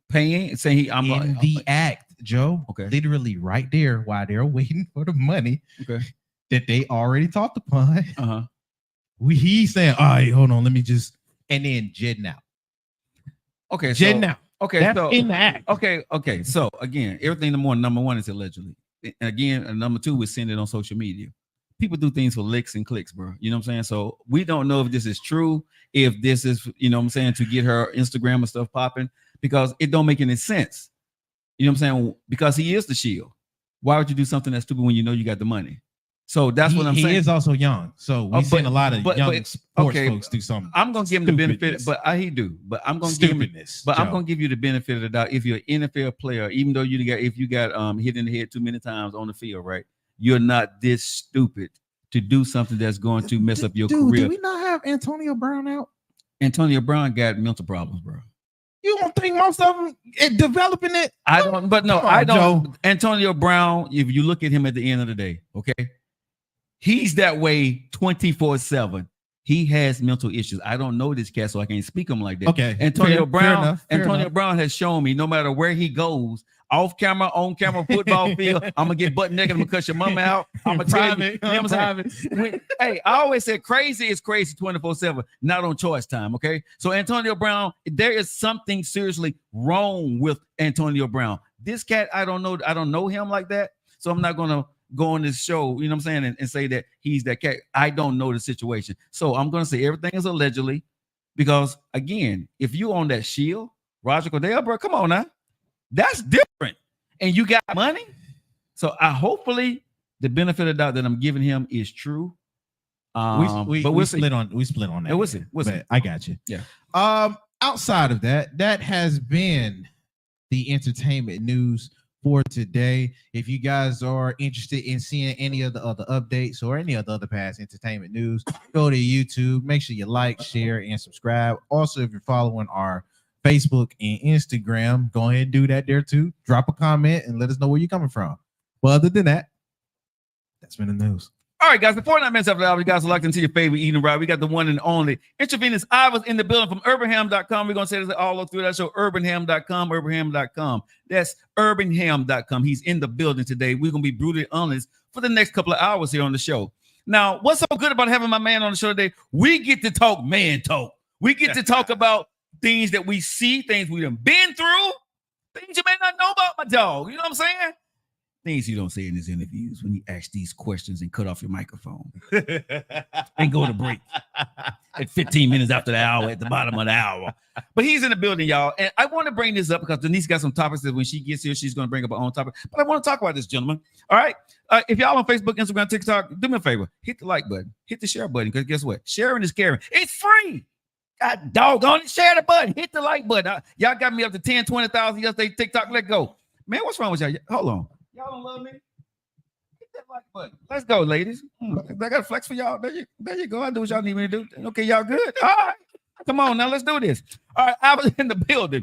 paying, saying I'm in the act, Joe. Okay, literally right there while they're waiting for the money. Okay, that they already talked upon. He's saying, all right, hold on, let me just, and then jetting out. Okay, jetting out. Okay, that's so in the act. Okay. So again, everything number one is allegedly. And again, number two is send it on social media. People do things for licks and clicks, bro. You know what I'm saying? So we don't know if this is true, if this is, you know what I'm saying, to get her Instagram and stuff popping, because it don't make any sense. You know what I'm saying? Because he is the Shield. Why would you do something that's stupid when you know you got the money? So that's what I'm saying. He is also young. So we've seen a lot of young sports folks do something. I'm gonna give him the benefit, but I'm gonna give you the benefit of the doubt. If you're an NFL player, even though if you got hit in the head too many times on the field, right? You're not this stupid to do something that's going to mess up your career. Do we not have Antonio Brown out? Antonio Brown got mental problems, bro. You don't think most of them developing it? I don't. But no, I don't. Joe. Antonio Brown, if you look at him at the end of the day, okay, he's that way 24/7. He has mental issues. I don't know this cat, so I can't speak him like that. Okay. Antonio Brown has shown me no matter where he goes, off camera, on camera, football field, I'm gonna get butt naked, I'm gonna cut your mama out. I'm gonna tell you, know what I'm saying? Hey, I always said crazy is crazy 24/7, not on choice time. Okay. So Antonio Brown, there is something seriously wrong with Antonio Brown. This cat, I don't know him like that. So I'm not gonna go on this show, you know what I'm saying, and say that he's that cat. I don't know the situation. So I'm going to say everything is allegedly, because, again, if you own that Shield, Roger Goodell, bro, come on now. That's different. And you got money. So hopefully the benefit of the doubt that I'm giving him is true. But we split on that. Yeah, we'll see. I got you. Yeah. Outside of that has been the entertainment news for today. If you guys are interested in seeing any of the other updates or any of the other past entertainment news, go to YouTube. Make sure you like, share, and subscribe. Also, if you're following our Facebook and Instagram, go ahead and do that there too. Drop a comment and let us know where you're coming from. But other than that, that's been the news. All right, guys, before 9 minutes after the hour, you guys are locked into your favorite eating right. We got the one and only Intravenous Iva's in the building from urbanham.com. We're going to say this all through that show, urbanham.com. That's urbanham.com. He's in the building today. We're going to be brutally honest for the next couple of hours here on the show. Now, what's so good about having my man on the show today? We get to talk man talk. We get to talk about things that we see, things we done been through, things you may not know about, my dog. You know what I'm saying? things you don't say in these interviews when you ask these questions and cut off your microphone and go to break at 15 minutes after the hour at the bottom of the hour. But he's in the building, y'all. And I want to bring this up because Denise got some topics that when she gets here, she's going to bring up her own topic. But I want to talk about this, gentlemen. All right. If y'all on Facebook, Instagram, TikTok, do me a favor. Hit the like button. Hit the share button. Because guess what? Sharing is caring. It's free. God doggone it. Share the button. Hit the like button. Y'all got me up to 10, 20,000 yesterday. TikTok, let go. Man, what's wrong with y'all? Hold on. Y'all don't love me? Hit that like button. Let's go, ladies. I got a flex for y'all. There you go. I do what y'all need me to do. Okay, y'all good? All right. Come on now. Let's do this. All right. I was in the building.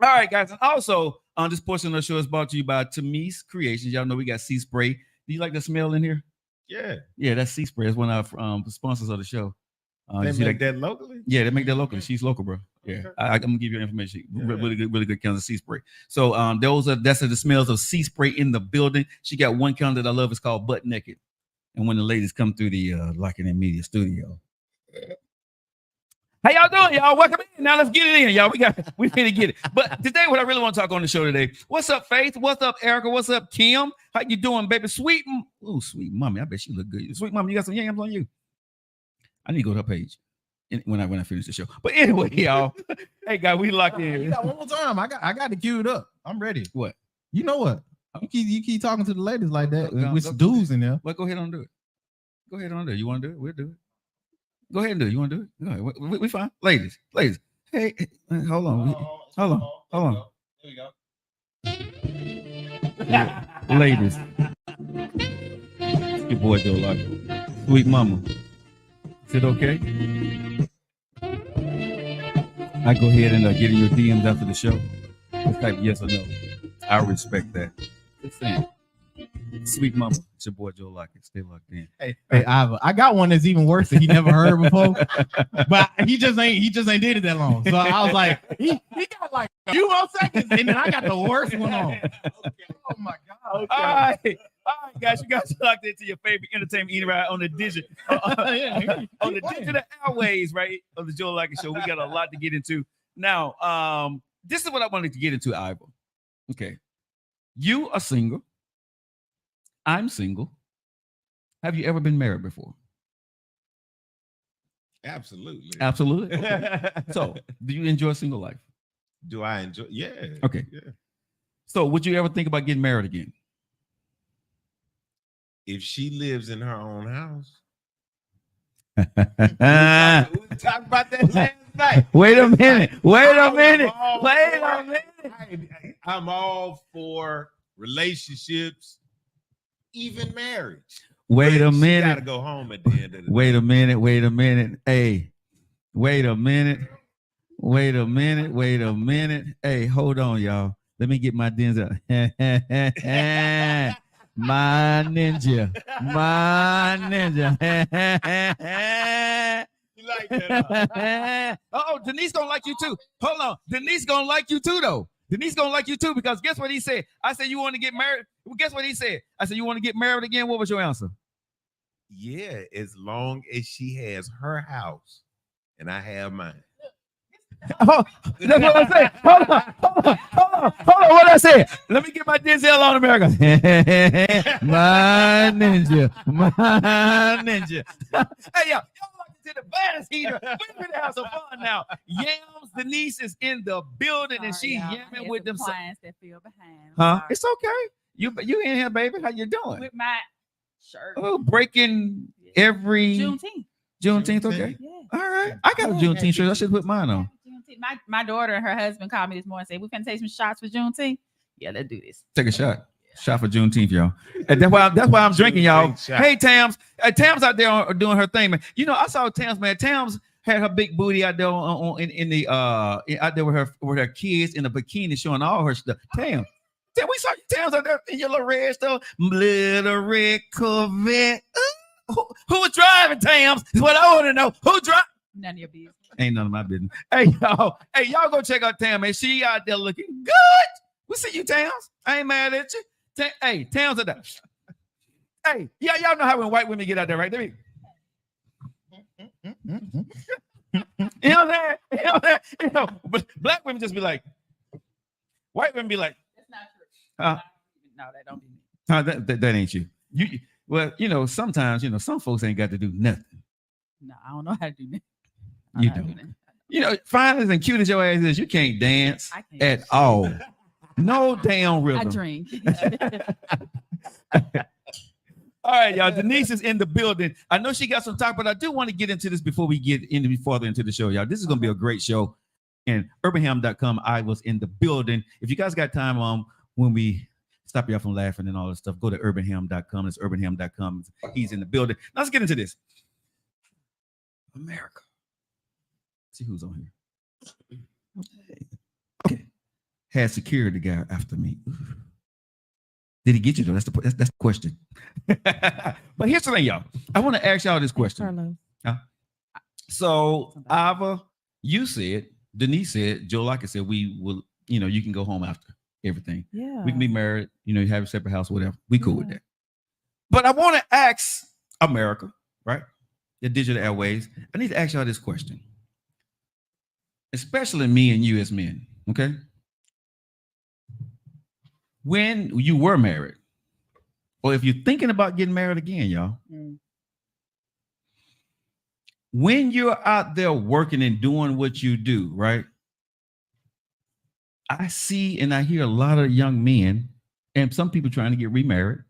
All right, guys. And also, on this portion of the show is brought to you by Tamise Creations. Y'all know we got Sea Spray. Do you like the smell in here? Yeah. Yeah, that's Sea Spray. It's one of our sponsors of the show. They make that locally? Yeah, they make that locally. She's local, bro. Yeah, I'm gonna give you information. Really good Kansas Sea Spray. So that's the smells of Sea Spray in the building. She got one count that I love. It's called Butt Naked. And when the ladies come through the Lockett and Media studio, how y'all doing, y'all? Welcome in. Now let's get it in, y'all. We finna get it. But today, what I really want to talk on the show today. What's up, Faith? What's up, Erica? What's up, Kim? How you doing, baby? Sweet mommy. I bet she look good. Sweet mommy, you got some yams on you. I need to go to her page when I finish the show. But anyway, y'all. Hey, guys, we locked in. You got one more time. I got it queued up. I'm ready. What? You know what? You keep talking to the ladies like that with dudes in there. Well, go ahead and do it. Go ahead and do it. You want to do it? We'll do it. Go ahead and do it. You want to do it? Go ahead. We fine. Ladies. Hey, hold on. Hold on. There we go. Ladies. Your boy Joe Lockett. Sweet mama. Is it okay? I go ahead and get in your DMs after the show. Just type yes or no. I respect that. Just saying. Sweet mama. It's your boy Joe Lockett. Stay locked in. Hey, Ivor, I got one that's even worse that he never heard before. But he just ain't did it that long. So I was like, he got like a few more seconds, and then I got the worst one on. Okay. Oh my God. Okay. All right, guys, you guys locked into your favorite entertainment eating right on the digital digital airways, right? Of the Joe Lockett Show. We got a lot to get into. Now, this is what I wanted to get into, Ivor. Okay. You are single. I'm single. Have you ever been married before? Absolutely. Okay. So, do you enjoy single life? Do I enjoy? Yeah. Okay. Yeah. So, would you ever think about getting married again? If she lives in her own house. We talked about that last night. Wait a minute. I'm all for relationships, even marriage. Wait a minute. Gotta go home at the end of the day. Wait a minute. Hey, wait a minute. Hey, hold on, y'all. Let me get my Denzel. My ninja. You like that? Oh, Denise gonna like you too. Hold on. Denise gonna like you too, though. Denise gonna like you too, because guess what he said? I said, you want to get married? Well, guess what he said? I said, you want to get married again? What was your answer? Yeah, as long as she has her house and I have mine. Oh, that's what I said. Hold on. What I said? Let me get my Denzel on America. my ninja. Hey, y'all like to the baddest heater. We're gonna have some fun now. Yams, Denise is in the building, and she's yamming with them clients that feel behind. Huh? It's okay. You in here, baby? How you doing? With my shirt. Oh, breaking every Juneteenth. Okay. Yeah. All right. I got a Juneteenth shirt. I should put mine on. My daughter and her husband called me this morning and said, we can take some shots for Juneteenth. Yeah, let's do this. Take a shot. Shot for Juneteenth, y'all. And that's why I'm drinking, y'all. Hey, Tams. Tams out there doing her thing, man. You know, I saw Tams, man. Tams had her big booty out there in the out there with her kids in a bikini showing all her stuff. Tams. We saw you Tams out there in your little red stuff. Little red Corvette. Who was driving, Tams? Is what I want to know. Who drive? None of your business. Ain't none of my business. Hey, y'all go check out Tam, man. She out there looking good. We see you, Tams. I ain't mad at you. Hey, Tams are there. Hey, yeah, y'all know how when white women get out there, right? You know what I'm saying? You know, but black women just be like, white women be like, that's not true. No, that don't be me. That ain't you. Well, sometimes some folks ain't got to do nothing. No, I don't know how to do that. You don't. Fine as and cute as your ass is, you can't dance at all. No damn rhythm. I drink. All right, y'all. Denise is in the building. I know she got some talk, but I do want to get into this before we get further into the show, y'all. This is going to be a great show. And urbanham.com, I was in the building. If you guys got time when we stop y'all from laughing and all this stuff, go to urbanham.com. It's urbanham.com. He's in the building. Now let's get into this. America. See who's on here. Okay. Had security guy after me. Did he get you though? That's the question. But here's the thing, y'all. I want to ask y'all this question. So Ava, you said, Denise said, Joe Lockett said, we will, you can go home after everything. Yeah. We can be married, you have a separate house, whatever. We cool with that. But I want to ask America, right? The digital airways. I need to ask y'all this question. Especially me and you as men, okay? When you were married, or if you're thinking about getting married again, y'all, when you're out there working and doing what you do, right? I see and I hear a lot of young men and some people trying to get remarried.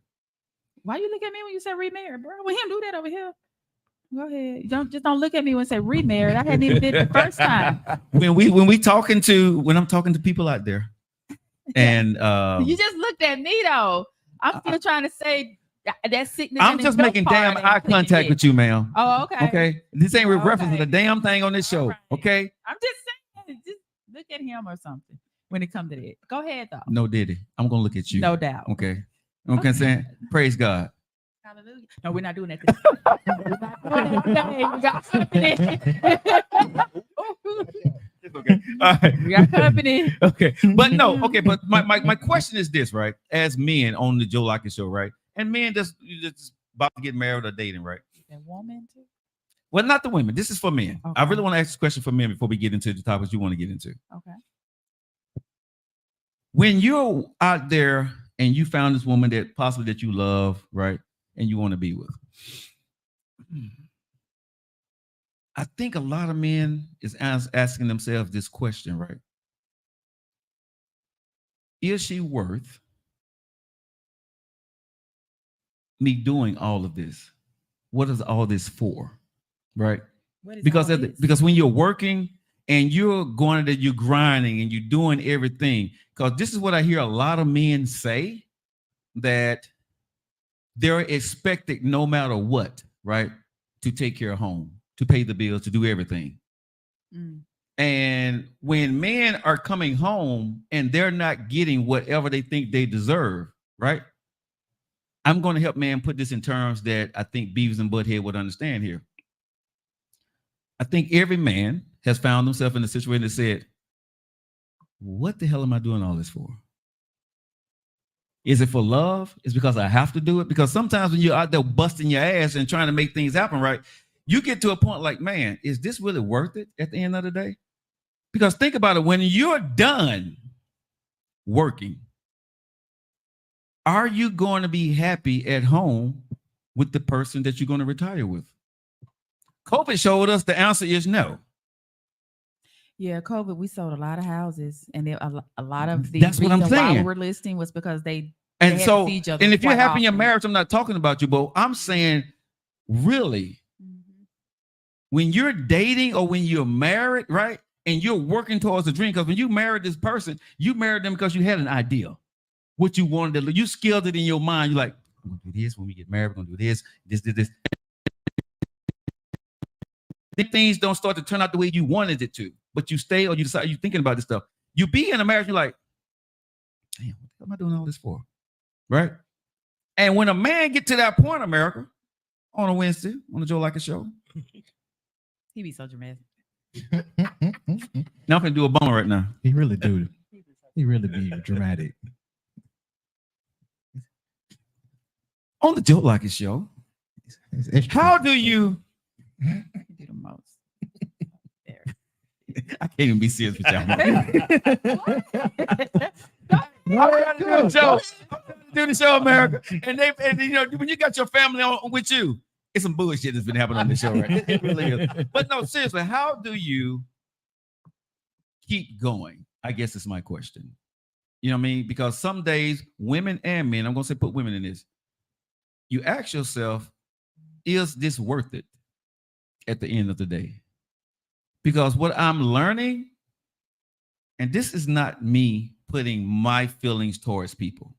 Why you look at me when you say remarried, bro? We him do that over here. Go ahead. Don't look at me when I say remarried. I hadn't even did it the first time. when I'm talking to people out there. And you just looked at me though. I'm still trying to say that sickness. I'm just making damn eye contact with you, ma'am. Oh, okay. Okay. This ain't reference to the damn thing on this show. Right. Okay. I'm just saying, just look at him or something when it comes to that. Go ahead though. No, Diddy. I'm gonna look at you. No doubt. Okay. Okay. Saying, praise God. Hallelujah. No, we're not doing that today. We got company. Okay. All right. We got company. Okay. But no, okay. But my question is this, right? As men on the Joe Lockett Show, right? And men just about to get married or dating, right? And women too? Well, not the women. This is for men. Okay. I really want to ask this question for men before we get into the topics you want to get into. Okay. When you're out there and you found this woman that possibly that you love, right? And you want to be with. I think a lot of men is asking themselves this question, right? Is she worth me doing all of this? What is all this for? Right? Because when you're working and you're going to you're grinding and you're doing everything, because this is what I hear a lot of men say, that they're expected no matter what, right, to take care of home, to pay the bills, to do everything. And when men are coming home and they're not getting whatever they think they deserve, right? I'm going to help man put this in terms that I think Beavis and Butthead would understand here. I think every man has found himself in a situation that said, what the hell am I doing all this for? Is it for love? Is it because I have to do it? Because sometimes when you're out there busting your ass and trying to make things happen, right, you get to a point like, man, is this really worth it at the end of the day? Because think about it, when you're done working, are you going to be happy at home with the person that you're going to retire with? COVID showed us the answer is no. Yeah, COVID, we sold a lot of houses, and a lot of the That's what I'm saying. Why we're listing was because they and had so to see each other and if you're quite happy in your often. marriage, I'm not talking about you, but I'm saying really when you're dating or when you're married, right, and you're working towards a dream, because when you married this person, you married them because you had an idea what you wanted to. You skilled it in your mind. You're like, I'm gonna do this when we get married. We're gonna do this. Then things don't start to turn out the way you wanted it to, but you stay or you decide you're thinking about this stuff. You be in a marriage, you're like, damn, what am I doing all this for? Right? And when a man get to that point, America, on a Wednesday, on the Joe Lockett Show, He be so dramatic. now I'm gonna do a bummer right now. He really do. He really be dramatic. On the Joe Lockett Show, how do you do the most? I can't even be serious with y'all. What? Joe, do the show, America. And you know, when you got your family on with you, it's some bullshit that's been happening on the show, right? It really is. But no, seriously, how do you keep going? I guess is my question. You know what I mean? Because some days, women and men, I'm gonna say put women in this. You ask yourself, is this worth it at the end of the day? Because what I'm learning, and this is not me putting my feelings towards people.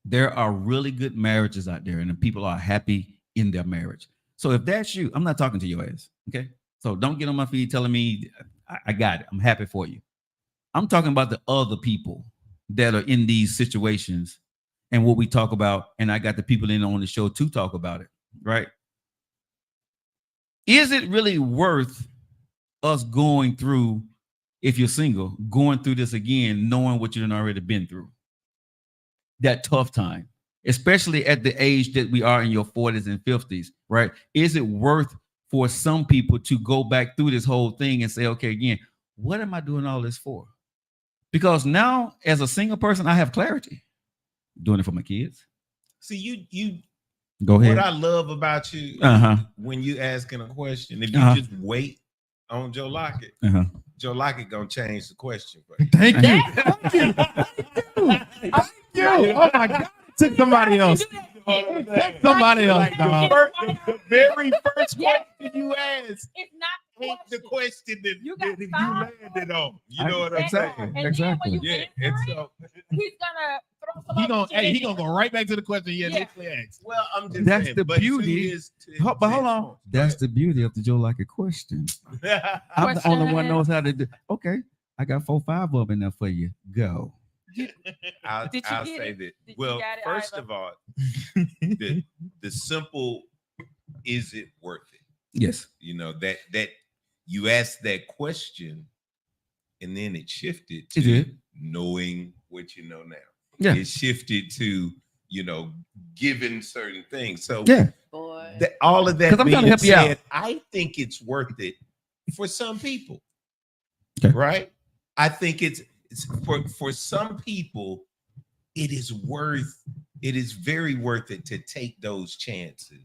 There are really good marriages out there, and the people are happy in their marriage. So if that's you, I'm not talking to your ass, okay? So don't get on my feed telling me, I got it. I'm happy for you. I'm talking about the other people that are in these situations and what we talk about, and I got the people in on the show to talk about it, right? Is it really worth us going through, if you're single, going through this again, knowing what you've already been through? That tough time, especially at the age that we are in your 40s and 50s, right? Is it worth for some people to go back through this whole thing and say, okay, again, what am I doing all this for? Because now, as a single person, I have clarity. Doing it for my kids. See, you go ahead. What I love about you when you asking a question, if you just wait on Joe Lockett, Joe Lockett gonna change the question for you. Thank you. Thank you. Thank you. Oh my God. Took somebody else. Took somebody else. The very first question you asked It's not ain't the question that You you got landed on. You know what I'm saying? And Exactly. then when you Yeah. And so, he's gonna throw some He gonna other shit in he there. gonna go right back to the question he Yeah. initially asked. well, I'm just That's saying, the but beauty. But hold on. That's the beauty of the Joe Lockett question. I'm the only one knows how to do. Okay, I got 4, 5 of them in there for you. Go. I'll Did you say get it? that. Did you Well, got it, first Iva? of all, the simple, is it worth it? Yes. You know, that you asked that question and then it shifted It to did. knowing what you know now. Yeah. It shifted to, you know, giving certain things. So Yeah. Boy. all of that 'Cause I'm trying to being help you out. said, I think it's worth it for some people. Okay. Right? I think it's for some people, it is very worth it to take those chances,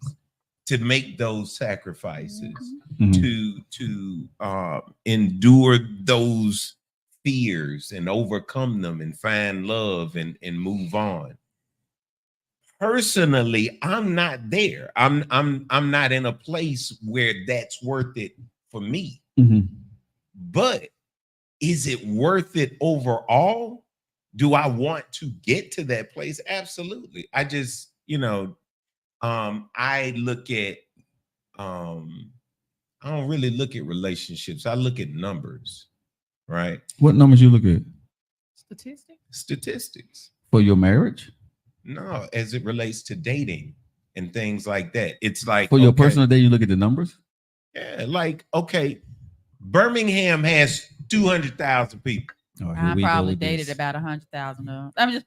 to make those sacrifices, Mhm. to endure those fears and overcome them and find love and move on. Personally, I'm not there. I'm not in a place where that's worth it for me. Mhm. But is it worth it overall? Do I want to get to that place? Absolutely. I just, you know, I look at I don't really look at relationships. I look at numbers, right? What numbers you look at Statistics. for your marriage? No, as it relates to dating and things like that. It's like For your okay, personal day, you look at the numbers? yeah, like okay, Birmingham has 200,000 people. Oh, here I we go probably with dated this. about 100,000 of them. I'm just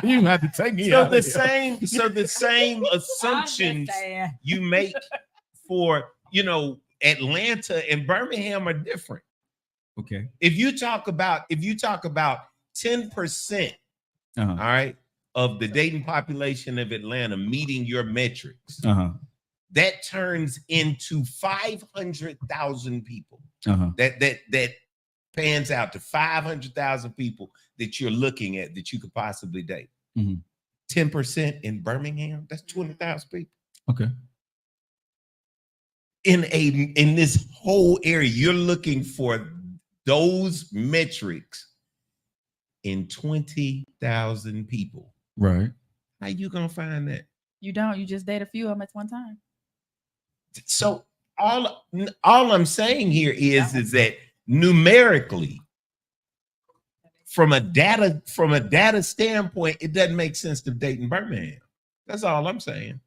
You have to take me So out. the same assumptions you make for, you know, Atlanta and Birmingham are different. Okay. If you talk about 10%, all right, of the dating population of Atlanta meeting your metrics, that turns into 500,000 people. That pans out to 500,000 people that you're looking at that you could possibly date. 10% in Birmingham, that's 20,000 people. Okay. In this whole area, you're looking for those metrics in 20,000 people. Right. How you gonna find that? You don't. You just date a few of them at one time. So all I'm saying here is that numerically, from a data standpoint, it doesn't make sense to date in Birmingham. That's all I'm saying.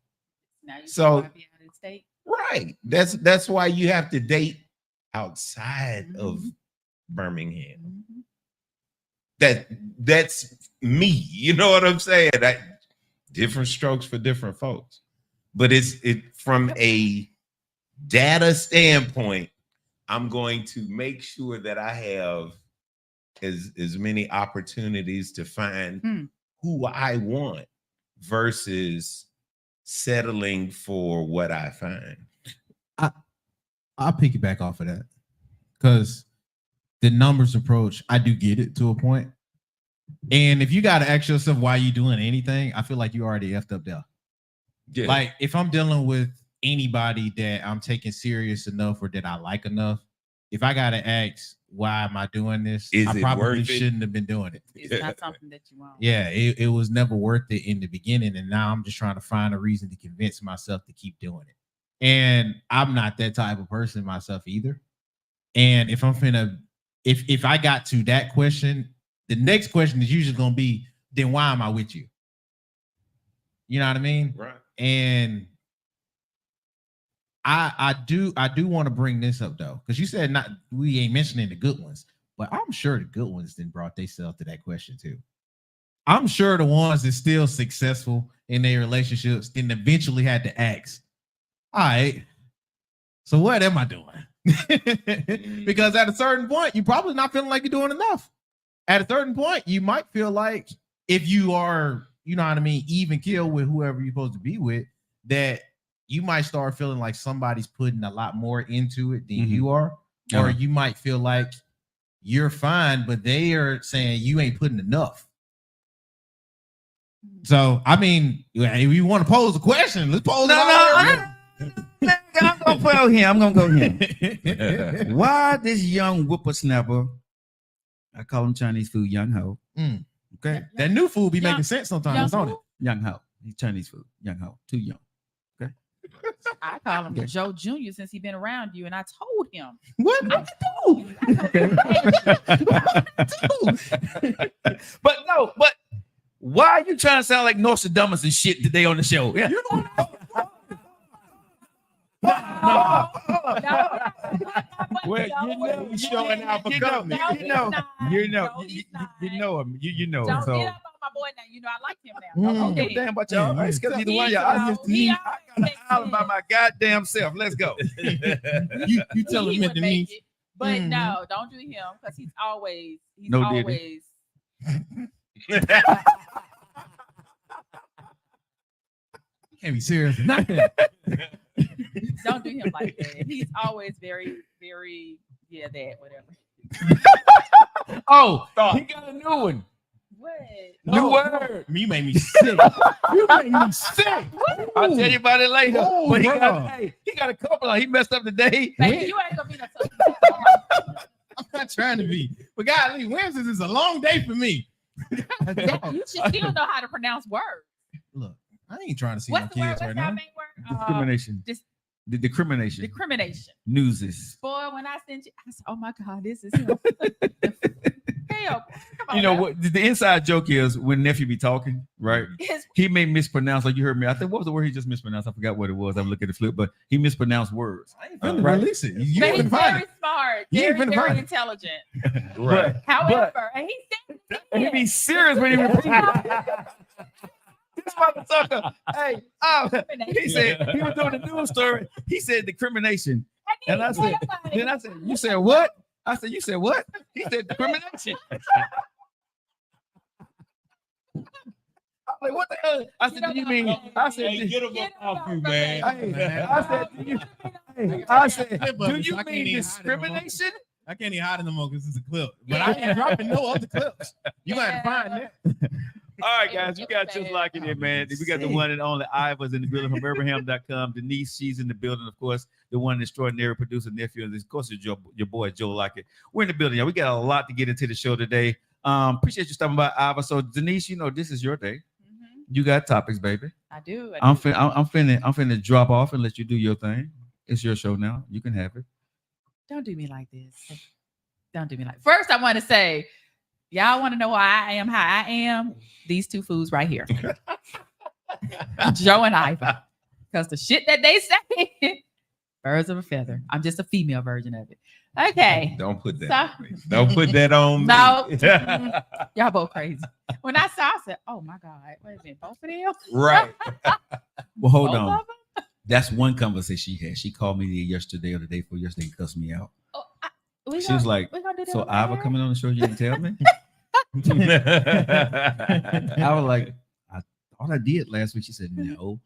Now you So be out of the state. right, that's why you have to date outside of Birmingham. That's me. You know what I'm saying? Different strokes for different folks, but it from a data standpoint, I'm going to make sure that I have as many opportunities to find who I want versus settling for what I find. I'll piggyback off of that because the numbers approach, I do get it to a point. And if you got to ask yourself why you doing anything, I feel like you already effed up there. Yeah. Like if I'm dealing with anybody that I'm taking serious enough or that I like enough, if I got to ask why am I doing this, I probably shouldn't have been doing it. It's not something that you want. Yeah, it was never worth it in the beginning. And now I'm just trying to find a reason to convince myself to keep doing it. And I'm not that type of person myself either. And if I'm finna, if I got to that question, the next question is usually going to be, then why am I with you? You know what I mean? Right. And I do want to bring this up though, because you said we ain't mentioning the good ones, but I'm sure the good ones then brought themselves to that question too. I'm sure the ones that's still successful in their relationships then eventually had to ask, all right, so what am I doing? Because at a certain point, you're probably not feeling like you're doing enough. At a certain point, you might feel like if you are, you know what I mean, even kill with whoever you're supposed to be with, that you might start feeling like somebody's putting a lot more into it than you are. Or you might feel like you're fine, but they are saying you ain't putting enough. So, I mean, if you want to pose a question, let's pose it. I'm gonna put out here. I'm gonna go here. Why this young whippersnapper? I call him Chinese food, young ho. Okay, that new food be making sense sometimes, don't it? Young ho, he's Chinese food, young ho, too young. Okay, I call him Joe Jr. since he been around you, and I told him what I do. but why are you trying to sound like Nostradamus and shit today on the show? Yeah. Well, you know, he's showing out for company. You know him. You know him. Don't So get up on my boy now. You know I like him now. I don't give a damn about y'all. It's because neither one of y'all. I got an island by my goddamn self. Let's go. you tell him to me. But no, don't do him because he's always. Can't be serious. Don't do him like that. He's always very, very, that, whatever. He got a new one. What? New word. You made me sick. You made me sick. I'll tell you about it later. But he got a couple of. He messed up today. Baby, you ain't gonna be no I'm not trying to be. But golly, Wednesdays is a long day for me. You should still know how to pronounce words. Look, I ain't trying to see What's my kids right now. Discrimination. The discrimination. Discrimination. Newses. Boy, when I sent you, I said, "Oh my God, this is him." Hell, come on you know now. what? The inside joke is when nephew be talking, right? He may mispronounce, like you heard me. I think what was the word he just mispronounced? I forgot what it was. I'm looking at the flip, but he mispronounced words. I ain't finna release it. You But ain't he's finna find very it. smart, You ain't very, finna very find it. intelligent. Right. However, and he said And he be serious when he repeats it. This motherfucker. Hey, he said he was doing the news story. He said discrimination. And I said, you said what? I said, you said what? He said discrimination. I'm like, what the hell? I said, do you mean? I said, Get him off you, man. I said, do you mean discrimination? I can't even hide it no more because it's a clip. But I ain't dropping no other clips. You got to find that. All right, guys, you got Just Lock It In, man. We got the one and only Iva's in the building from Birmingham.com. Denise, she's in the building, of course. The one extraordinary producer, nephew, and of course, is your boy, Joe Lockett. We're in the building, y'all. We got a lot to get into the show today. Appreciate you stopping by, Iva. So, Denise, you know, this is your day. You got topics, baby. I do. I'm finna drop off and let you do your thing. It's your show now. You can have it. Don't do me like this. Don't do me like. First, I want to say, y'all want to know why I am how I am? These two fools right here, Joe and Iva, because the shit that they say, birds of a feather. I'm just a female version of it. Okay. Don't put that on me. Don't put that on me. No. Y'all both crazy. When I saw, I said, "Oh my God, what is it? Both of them?" Right. Well, hold Both on. of them? That's one conversation she had. She called me yesterday or the day before yesterday and cussed me out. Oh, She was like, "We're gonna do it So on Ava there. coming on the show, you didn't tell me. I was like, I thought I did last week. She said, no.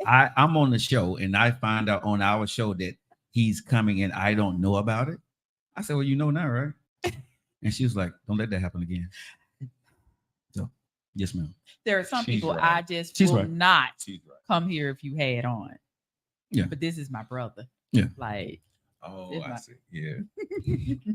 I'm on the show, and I find out on our show that he's coming, and I don't know about it. I said, well, you know now, right? And she was like, don't let that happen again. So, yes, ma'am. There are some She's people right. I just She's will right. not She's right. come here if you had on. Yeah. But this is my brother. Yeah. Like, Oh, It's I my- see. Yeah.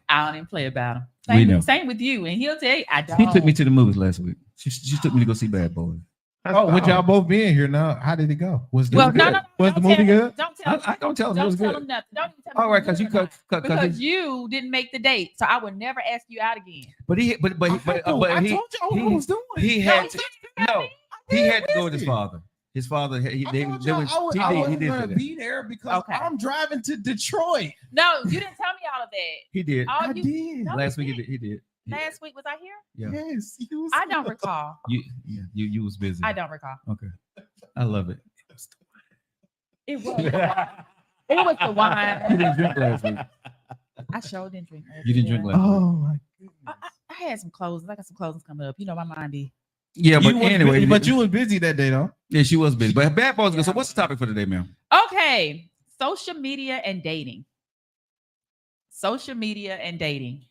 I don't even play about him. We know. Same with you. And he'll tell you, I don't. He took me to the movies last week. She took me to go see Bad Boys. Oh, with y'all both being here now, how did it go? Was the Well, movie no, good? no, no. Was the don't movie tell him. good? Don't tell him. I don't tell him it was Don't tell good. him nothing. Don't even tell him. All right, if it's because you good or not. because Because you didn't make the date, so I would never ask you out again. but he but I told he y'all what I was doing. he No, had to you no he had to go with his father. His father he I they told they y'all was I was, he I did wasn't for gonna that. be there because Okay. I'm driving to Detroit. No, you didn't tell me all of that. He did All I you, did. No, last you week. didn't. He did. Last week was I here? Yeah. Yes, you was- I don't recall. You was busy. I don't recall. Okay, I love it. It was. It was the You wine. didn't drink last week. I sure didn't drink. You didn't drink last week. Oh my I had some clothes. I got some clothes coming up. You know, my mind be. Yeah, but You was anyway, busy, but you was busy that day though. yeah, she was busy. But Bad Boys. Yeah. So what's the topic for today, ma'am? Okay. Social media and dating. Social media and dating.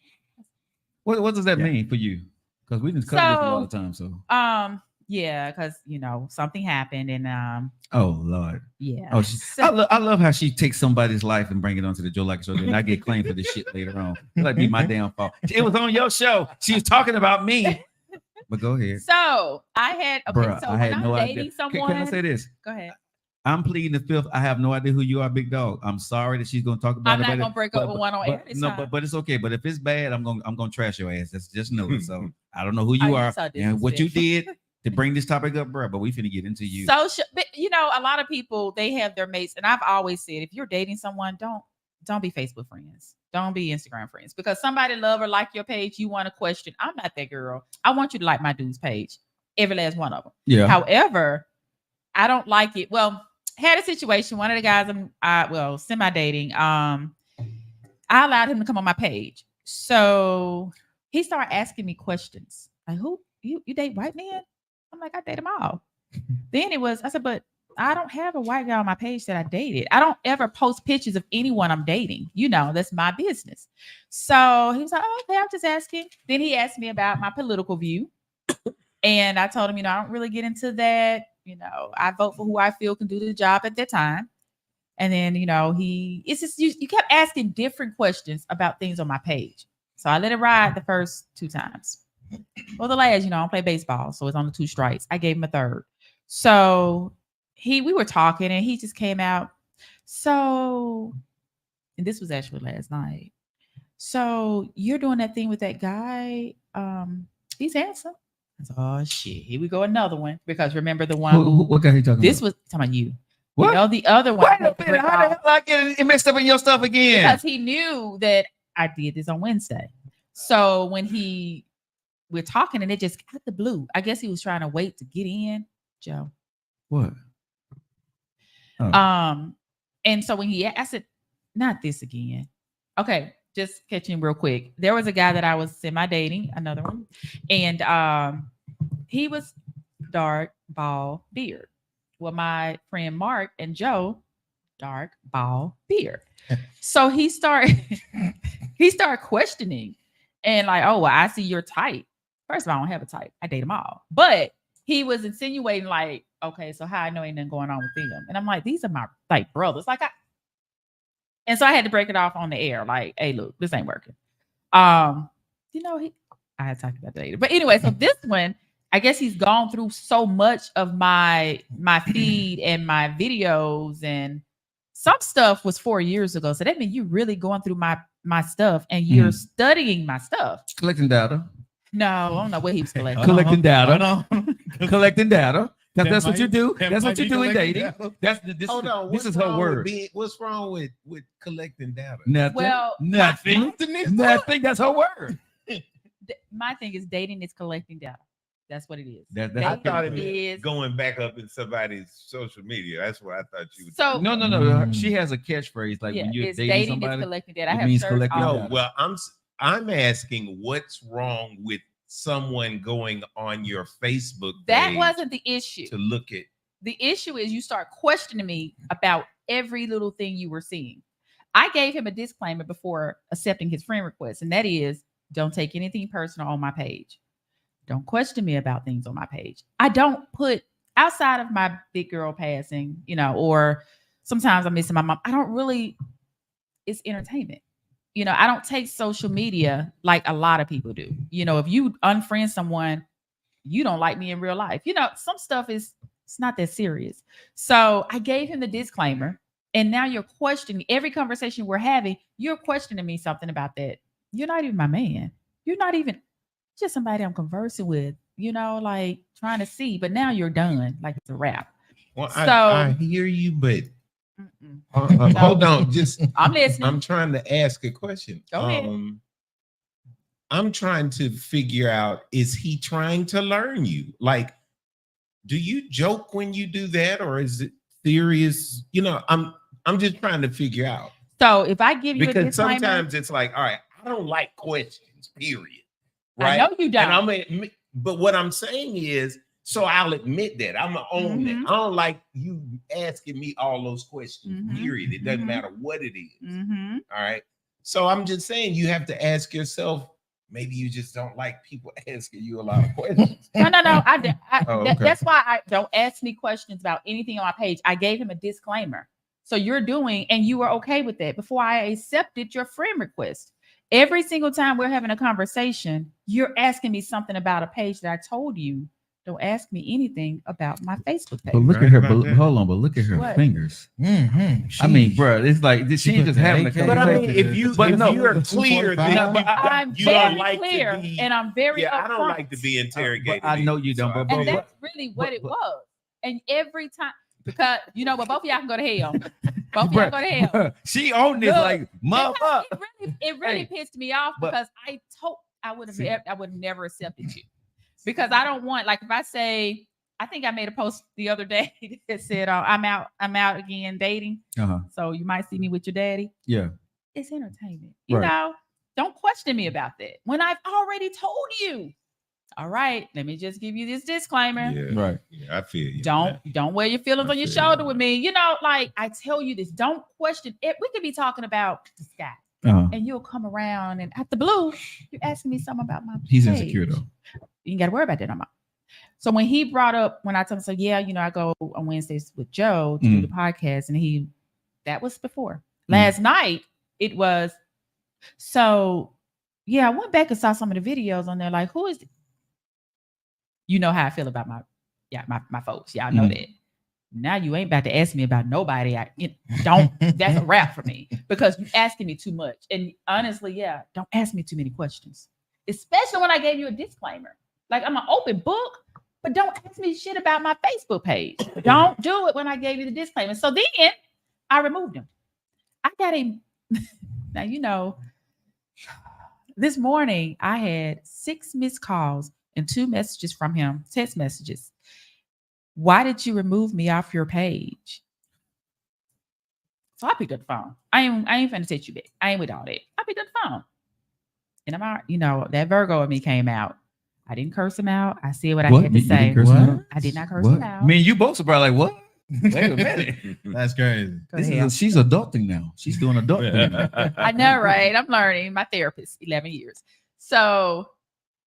What does that Yeah. mean for you? Because we didn't cover this a lot of times. So Yeah, because something happened and oh Lord. yeah. Oh, So- I love how she takes somebody's life and bring it onto the Joe Lockett Show, and I get claimed for this shit later on. It like be my damn fault. It was on your show. She was talking about me. But go ahead, So I had bruh. so I when had I'm no dating idea. someone. Can I say this? Go ahead. I'm pleading the fifth. I have no idea who you are, big dog. I'm sorry that she's gonna talk about I'm it. not but- gonna break up with one on air but- this no, time. but it's okay. But if it's bad, I'm gonna trash your ass. That's just know it. So I don't know who you you are so and what you disrespectful. did to bring this topic up, bro. But we finna get into you. Social, but a lot of people they have their mates, and I've always said if you're dating someone, don't be Facebook friends, don't be Instagram friends, because somebody love or like your page, you want to question. I'm not that girl. I want you to like my dude's page, every last one of them. Yeah. However, I don't like it. Well, had a situation. One of the guys I'm semi dating. I allowed him to come on my page, so he started asking me questions like, "Who you date white men?" I'm like, I date them all. Then I said, but I don't have a white guy on my page that I dated. I don't ever post pictures of anyone I'm dating. That's my business. So he was like, oh, okay, I'm just asking. Then he asked me about my political view. And I told him, I don't really get into that. I vote for who I feel can do the job at that time. And then, it's just, you kept asking different questions about things on my page. So I let it ride the first 2 times. Well, the last, I don't play baseball, so it's on the 2 strikes. I gave him a third. So we were talking and he just came out. So, and this was actually last night. So you're doing that thing with that guy. He's handsome. I said, oh shit, here we go, another one. Because remember the one What guy are you talking this about? was talking about you. What? The other one. Wait a minute. How the hell I get it mixed up in your stuff again? Because he knew that I did this on Wednesday. So when we're talking and it just out the blue. I guess he was trying to wait to get in, Joe. What? Oh. And so when I said, not this again. Okay, just catching real quick. There was a guy that I was semi-dating, another one, and he was dark, bald, beard. Well, my friend Mark and Joe, dark, bald, beard. So he started questioning and like, oh, well, I see your type. First of all, I don't have a type. I date them all. But he was insinuating like, okay, so how I know ain't nothing going on with them. And I'm like, these are my brothers. And so I had to break it off on the air. Like, hey, look, this ain't working. I had talked about that later. But anyway, so this one, I guess he's gone through so much of my feed and my videos, and some stuff was 4 years ago. So that means you're really going through my stuff and you're studying my stuff. Collecting data. No, I don't know what he was collecting. Collecting data. No. Collecting data. That That's what might- you do. that That's might what you be do in collecting dating. data. This Hold on. this is her word. What's wrong with collecting data? Nothing. Well, nothing. Nothing. That's her word. My thing is dating is collecting data. That's what it is. I Dating thought it is was going back up in somebody's social media. That's what I thought you would. so. No. Mm. She has a catchphahrase like Yeah, when you're it's dating dating somebody. is collecting data. I it have means searched collecting all data. No, well, I'm asking what's wrong with someone going on your Facebook page That wasn't the issue. to look at. The issue is you start questioning me about every little thing you were seeing. I gave him a disclaimer before accepting his friend request, and that is, don't take anything personal on my page. Don't question me about things on my page. I don't put, outside of my big girl passing, or sometimes I'm missing my mom. I don't really, it's entertainment. I don't take social media like a lot of people do. If you unfriend someone, you don't like me in real life. Some stuff it's not that serious. So I gave him the disclaimer, and now you're questioning every conversation we're having. You're questioning me something about that. You're not even my man. You're not even just somebody I'm conversing with, like trying to see, but now you're done. Like it's a wrap. Well, So I hear you, but hold on. Just I'm listening. I'm trying to ask a question. Go ahead. I'm trying to figure out, is he trying to learn you? Like, do you joke when you do that, or is it serious? I'm just trying to figure out. So if I give you a Because disclaimer, sometimes it's like, all right, I don't like questions, period. Right? I know you don't. And but what I'm saying is, so I'll admit that. I'm gonna own that. I don't like you asking me all those questions, period. It doesn't matter what it is. All right. So I'm just saying, you have to ask yourself, maybe you just don't like people asking you a lot of questions. No. Okay. That's why I don't ask me questions about anything on my page. I gave him a disclaimer. So you're doing, and you were okay with that before I accepted your friend request. Every single time we're having a conversation, you're asking me something about a page that I told you, don't ask me anything about my Facebook page. But look at her. Hold on. But look at her What? fingers. I mean, bro, it's like she ain't just having a conversation. But I mean, if you're clear, then I'm you very don't like clear, to be, and I'm very I don't upfront. like to be interrogated. I know you don't, but And that's really what it was. And every time, because but both of y'all can go to hell. Both of y'all go to hell. She owned this Look, like mother. It really pissed me off because I would have never accepted you, because I don't want, like, if I say, I think I made a post the other day that said I'm out again dating. So you might see me with your daddy. Yeah, it's entertainment. Don't question me about that when I've already told you. All right, let me just give you this disclaimer. Yeah, right. Yeah, I feel you. Don't wear your feelings on your shoulder with me. Like, I tell you this. Don't question it. We could be talking about the sky, and you'll come around, and at the blue, you're asking me something about my. He's page. insecure though. You ain't got to worry about that no more. So when he brought up, when I told him, so yeah, I go on Wednesdays with Joe to do the podcast, and that was before. Last night it was. So yeah, I went back and saw some of the videos on there. Like, who is? You know how I feel about my folks. Y'all know that. Now you ain't about to ask me about nobody. That's a wrap for me, because you're asking me too much. And honestly, don't ask me too many questions, especially when I gave you a disclaimer. Like, I'm an open book, but don't ask me shit about my Facebook page. Don't do it when I gave you the disclaimer. So then I removed him. I got him. Now, this morning I had 6 missed calls and 2 messages from him, text messages. Why did you remove me off your page? So I picked up the phone. I ain't finna text you back. I ain't with all that. I picked up the phone. And that Virgo of me came out. I didn't curse him out. I said what I had to say. I did not curse him out. Me and you both surprised, like, what? Wait a minute. That's crazy. She's adulting now. She's doing adulting. I know, right? I'm learning. My therapist, 11 years. So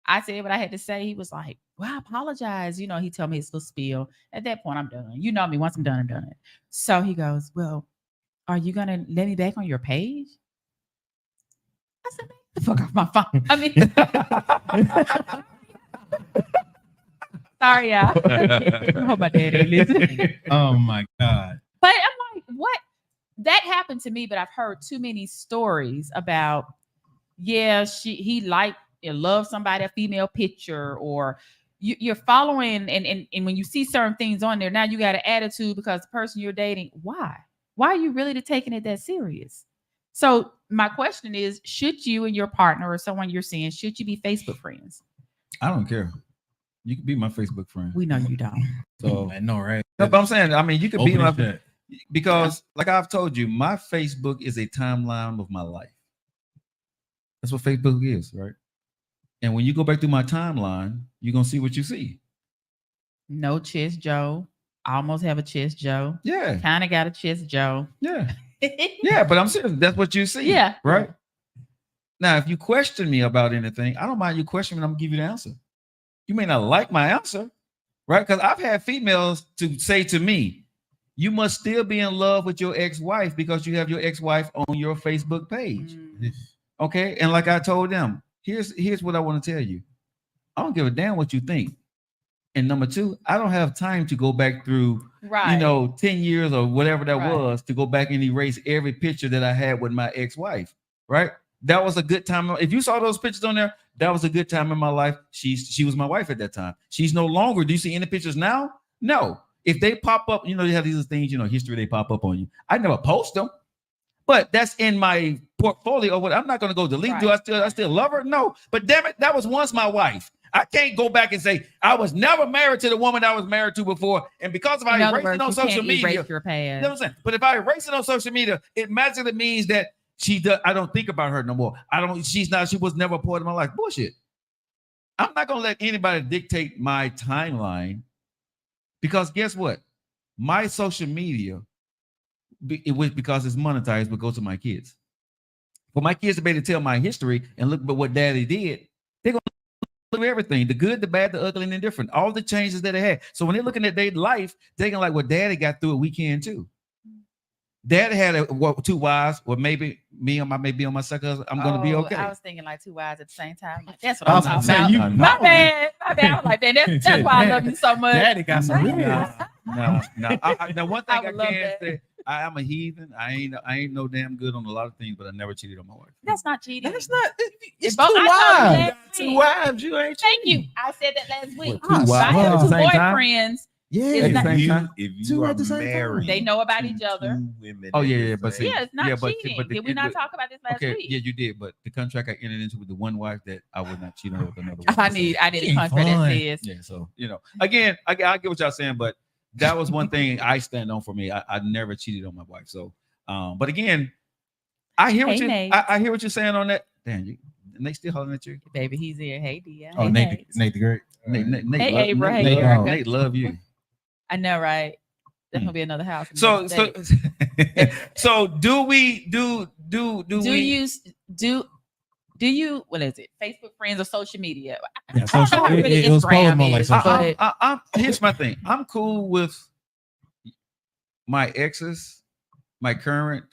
I said what I had to say. He was like, well, I apologize. He told me his little spiel. At that point, I'm done. You know me. Once I'm done, I'm done. So he goes, well, are you going to let me back on your page? I said, man, the fuck off my phone. I mean, sorry, y'all. I hope my dad ain't listening. Oh, my God. But I'm like, what? That happened to me, but I've heard too many stories about, he liked, love somebody, a female picture, or you're following, and when you see certain things on there, now you got an attitude because the person you're dating. Why are you really taking it that serious? So my question is, should you and your partner or someone you're seeing, should you be Facebook friends? I don't care. You can be my Facebook friend. We know you don't. So I know, right? No, but I'm saying, I mean, you could be my friend because, like I've told you, my Facebook is a timeline of my life. That's what Facebook is, right? And when you go back through my timeline, you're gonna see what you see. No chest Joe. Almost have a chest Joe. Yeah, Kind of got a chest Joe. yeah, yeah. But I'm serious. That's what you see. Yeah. Right. Now, if you question me about anything, I don't mind you questioning me. I'm gonna give you the answer. You may not like my answer, right? Because I've had females to say to me, "You must still be in love with your ex-wife because you have your ex-wife on your Facebook page." Mm. Okay, and like I told them, here's what I want to tell you. I don't give a damn what you think. And number two, I don't have time to go back through, Right. 10 years or whatever that Right. was to go back and erase every picture that I had with my ex-wife, right? That was a good time. If you saw those pictures on there, that was a good time in my life. She was my wife at that time. She's no longer. Do you see any pictures now? No. If they pop up, they have these things, history, they pop up on you. I never post them, but that's in my portfolio. What I'm not going to go delete. Right. Do I still love her? No. But damn it, that was once my wife. I can't go back and say I was never married to the woman I was married to before, and because if I erase it on social media, erase your past. you know what I'm saying? But if I erase it on social media, it magically means that I don't think about her no more. She was never a part of my life. Bullshit. I'm not gonna let anybody dictate my timeline, because guess what? My social media, because it's monetized, but go to my kids. For my kids to be able to tell my history and look at what daddy did, they're gonna look at everything, the good, the bad, the ugly, and indifferent, all the changes that they had. So when they're looking at their life, they're gonna like, well, daddy got through it, we can too. Dad had two wives, or maybe me on my second husband. I'm gonna be okay. I was thinking like two wives at the same time. Like, that's what I'm talking about. You My bad. I was like, that's why I love you so much. Daddy got some No. Now, one thing I would love can that. say, I am a heathen. I ain't no damn good on a lot of things, but I never cheated on my wife. That's not cheating. That's not. It's Both- two I thought wives. you said- Two wives, you ain't. Thank you. I said that last week. What, two If I wives have at the two same time? boyfriends. Yeah. It's not- Same time? If you Two are at the same time. married, They know about to each other. two women Oh, at yeah, the yeah, but same- see, Yeah, it's not yeah, but cheating. the- Did we not talk about this last Okay, week? yeah, you did, but the contract I entered into with the one wife that I would not cheat on with another one. I need a Ain't contract that fun. says. Yeah, so again, I get what y'all saying, but that was one thing I stand on for me. I never cheated on my wife. So, but again, I hear what Hey, you Nate. I hear what you're saying on that. Damn, Nate still hollering at you. Baby, he's here. Hey, Dia. Oh, Hey, Nate the Great. Nate, Hey, love, Abra. Nate, Hey, love, Erica. Nate love you. I know, right? There's gonna be another house. in So another state. so do we do do you what is it? Facebook friends or social media? Yeah, I don't know how really it was Instagram supposed more like is, social. but here's my thing. I'm cool with my exes, my current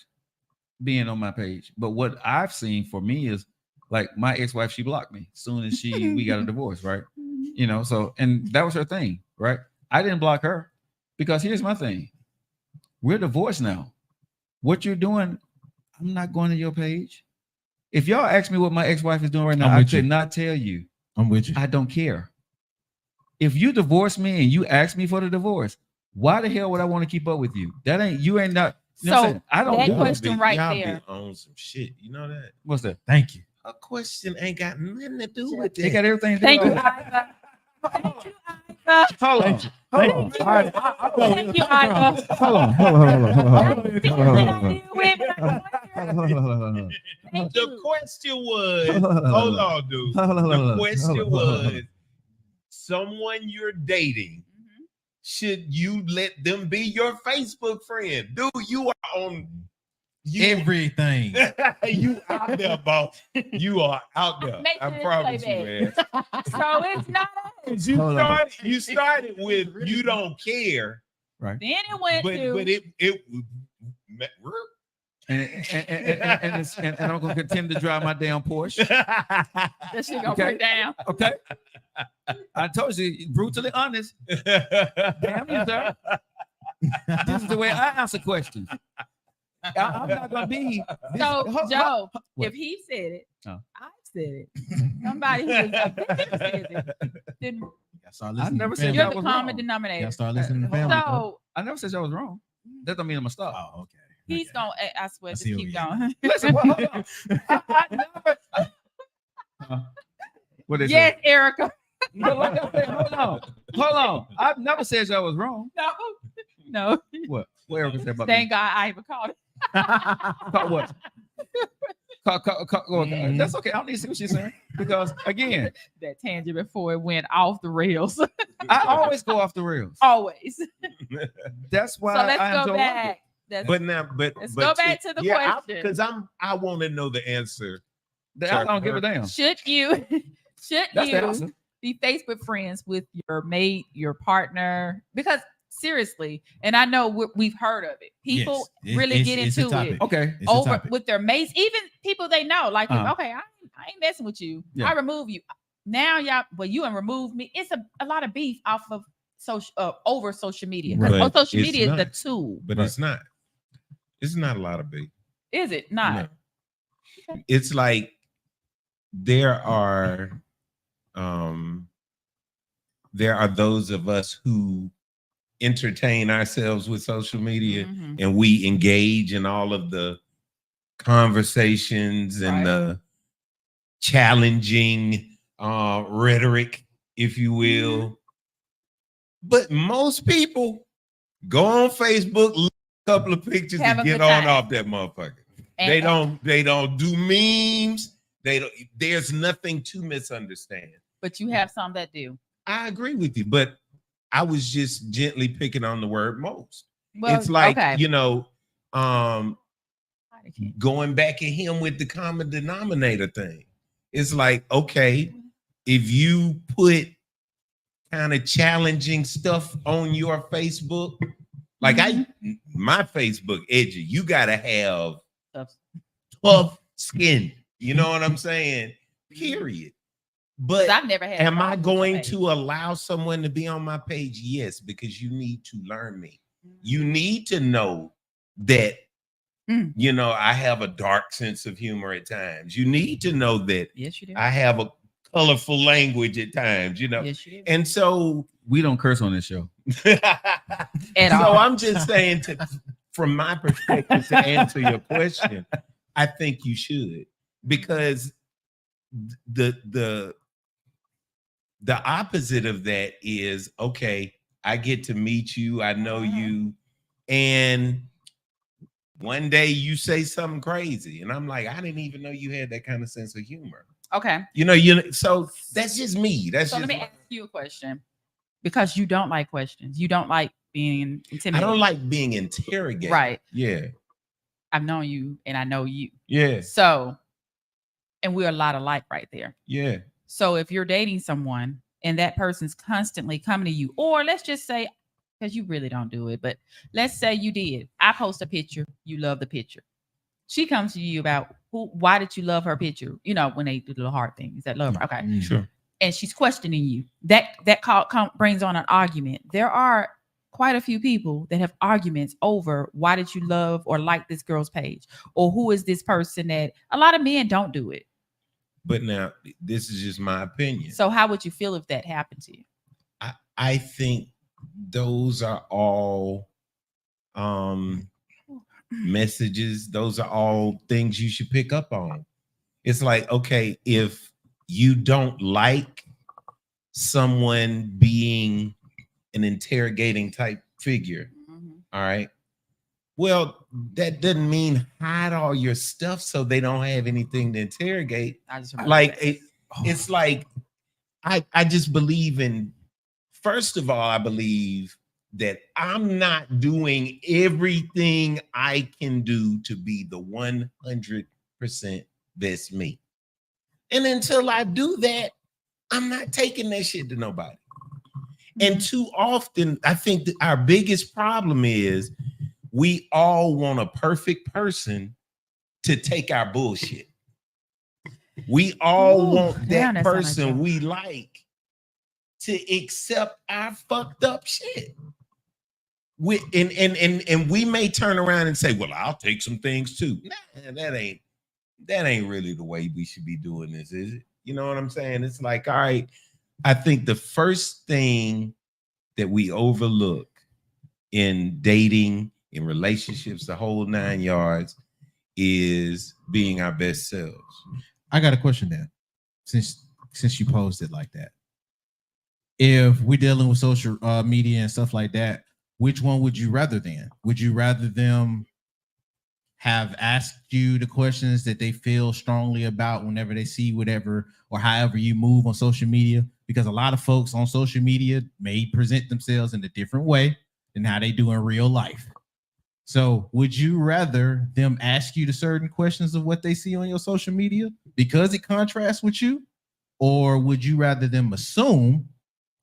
being on my page. But what I've seen for me is like my ex-wife, she blocked me as soon as we got a divorce, right? So and that was her thing, right? I didn't block her because here's my thing. We're divorced now. What you're doing, I'm not going to your page. If y'all ask me what my ex-wife is doing right now, I'm I with could you. not tell you. I'm with you. I don't care. If you divorce me and you ask me for the divorce, why the hell would I want to keep up with you? You ain't not. You know what I'm So, saying? I don't that do it. question right y'all there. be on some shit. You know that? What's that? Thank you. A question ain't got nothing to do with They it. got everything. to do Thank you, with it. Iva. Thank you, Iva. Hold on. Thank Hold on. you. All right. Thank you, Iva. Hold on. Thank The you. question was, hold on, dude. The question was, someone you're dating, Mhm. should you let them be your Facebook friend? Dude, you are on Everything. you out there, boss. You are out there. Make I sure it's promise you, playback. man. So it's not us. 'Cause you started with you don't care, Then it went but to it And I'm gonna continue to drive my damn Porsche. that shit gonna Okay. break down. Okay. I told you, brutally honest. Damn you, sir. This is the way I answer questions. I'm not gonna be. So Joe, What? if he said it, Oh. I said it. Somebody who was objective said it. Then I never said you're that the was common wrong. denominator. Y'all start listening to family. So I never said I was wrong. That don't mean I'm gonna stop. Oh, okay. he's gonna. I swear, I just see what keep we going. Listen, well, hold on. I never. What is Yes, Erica. But like I said, hold on. I've never said I was wrong. No. What? What Erica said about Thank God I even called it. me? About what? That's okay. I don't need to see what she's saying because again, that tangent before it went off the rails. I always go off the rails. Always. That's why So let's I am go Joe back. Lockett. Let's go back to the question. Because I want to know the answer. I don't give a damn. Should you That's the answer. be Facebook friends with your mate, your partner? Because seriously, and I know we've heard of it. People really get into it. Okay. Over with their mates, even people they know. Like, okay, I ain't messing with you. Yeah. I remove you. Now y'all, well, you and remove me. It's a lot of beef off of over social media. Right. Because social It's media not. is the tool. But it's not. It's not a lot of beef. Is it not? No. It's like there are those of us who entertain ourselves with social media and we engage in all of the conversations and the challenging rhetoric, if you will. But most people go on Facebook, look a couple of pictures Have and a get good on time. off that motherfucker. And- They don't do memes. There's nothing to misunderstand. But you have some that do. I agree with you, but I was just gently picking on the word most. Well, It's like, okay. Going back at him with the common denominator thing. It's like, okay, if you put kind of challenging stuff on your Facebook, like my Facebook edgy, you gotta have tough skin. You know what I'm saying? Period. But I've never had. am I going to allow someone to be on my page? Yes, because you need to learn me. You need to know that, I have a dark sense of humor at times. You need to know that yes, you do. I have a colorful language at times, Yes, you do. And so we don't curse on this show. At all. I'm just saying from my perspective to answer your question, I think you should, because the opposite of that is, okay, I get to meet you, I know you, and one day you say something crazy, and I'm like, I didn't even know you had that kind of sense of humor. Okay. So that's just me. So let me ask you a question, because you don't like questions. You don't like being intimidated. I don't like being interrogated. Right. Yeah. I've known you and I know you. Yeah. So, and we're a lot alike right there. Yeah. So if you're dating someone and that person's constantly coming to you, or let's just say, because you really don't do it, but let's say you did. I post a picture, you love the picture. She comes to you about why did you love her picture? When they do the heart thing. Is that love? Okay. Sure. And she's questioning you. That brings on an argument. There are quite a few people that have arguments over why did you love or like this girl's page, or who is this person that a lot of men don't do it. But now this is just my opinion. So how would you feel if that happened to you? I think those are all messages. Those are all things you should pick up on. It's like, okay, if you don't like someone being an interrogating type figure, all right, well, that doesn't mean hide all your stuff so they don't have anything to interrogate. It's like I just believe in, first of all, I believe that I'm not doing everything I can do to be the 100% best me. And until I do that, I'm not taking that shit to nobody. And too often, I think that our biggest problem is we all want a perfect person to take our bullshit. We all want that person we like to accept our fucked up shit. And we may turn around and say, well, I'll take some things too. Nah, that ain't really the way we should be doing this, is it? You know what I'm saying? It's like, all right, I think the first thing that we overlook in dating, in relationships, the whole 9 yards, is being our best selves. I got a question then, since you posed it like that. If we're dealing with social media and stuff like that, which one would you rather then? Would you rather them have asked you the questions that they feel strongly about whenever they see whatever or however you move on social media? Because a lot of folks on social media may present themselves in a different way than how they do in real life. So would you rather them ask you the certain questions of what they see on your social media because it contrasts with you? Or would you rather them assume,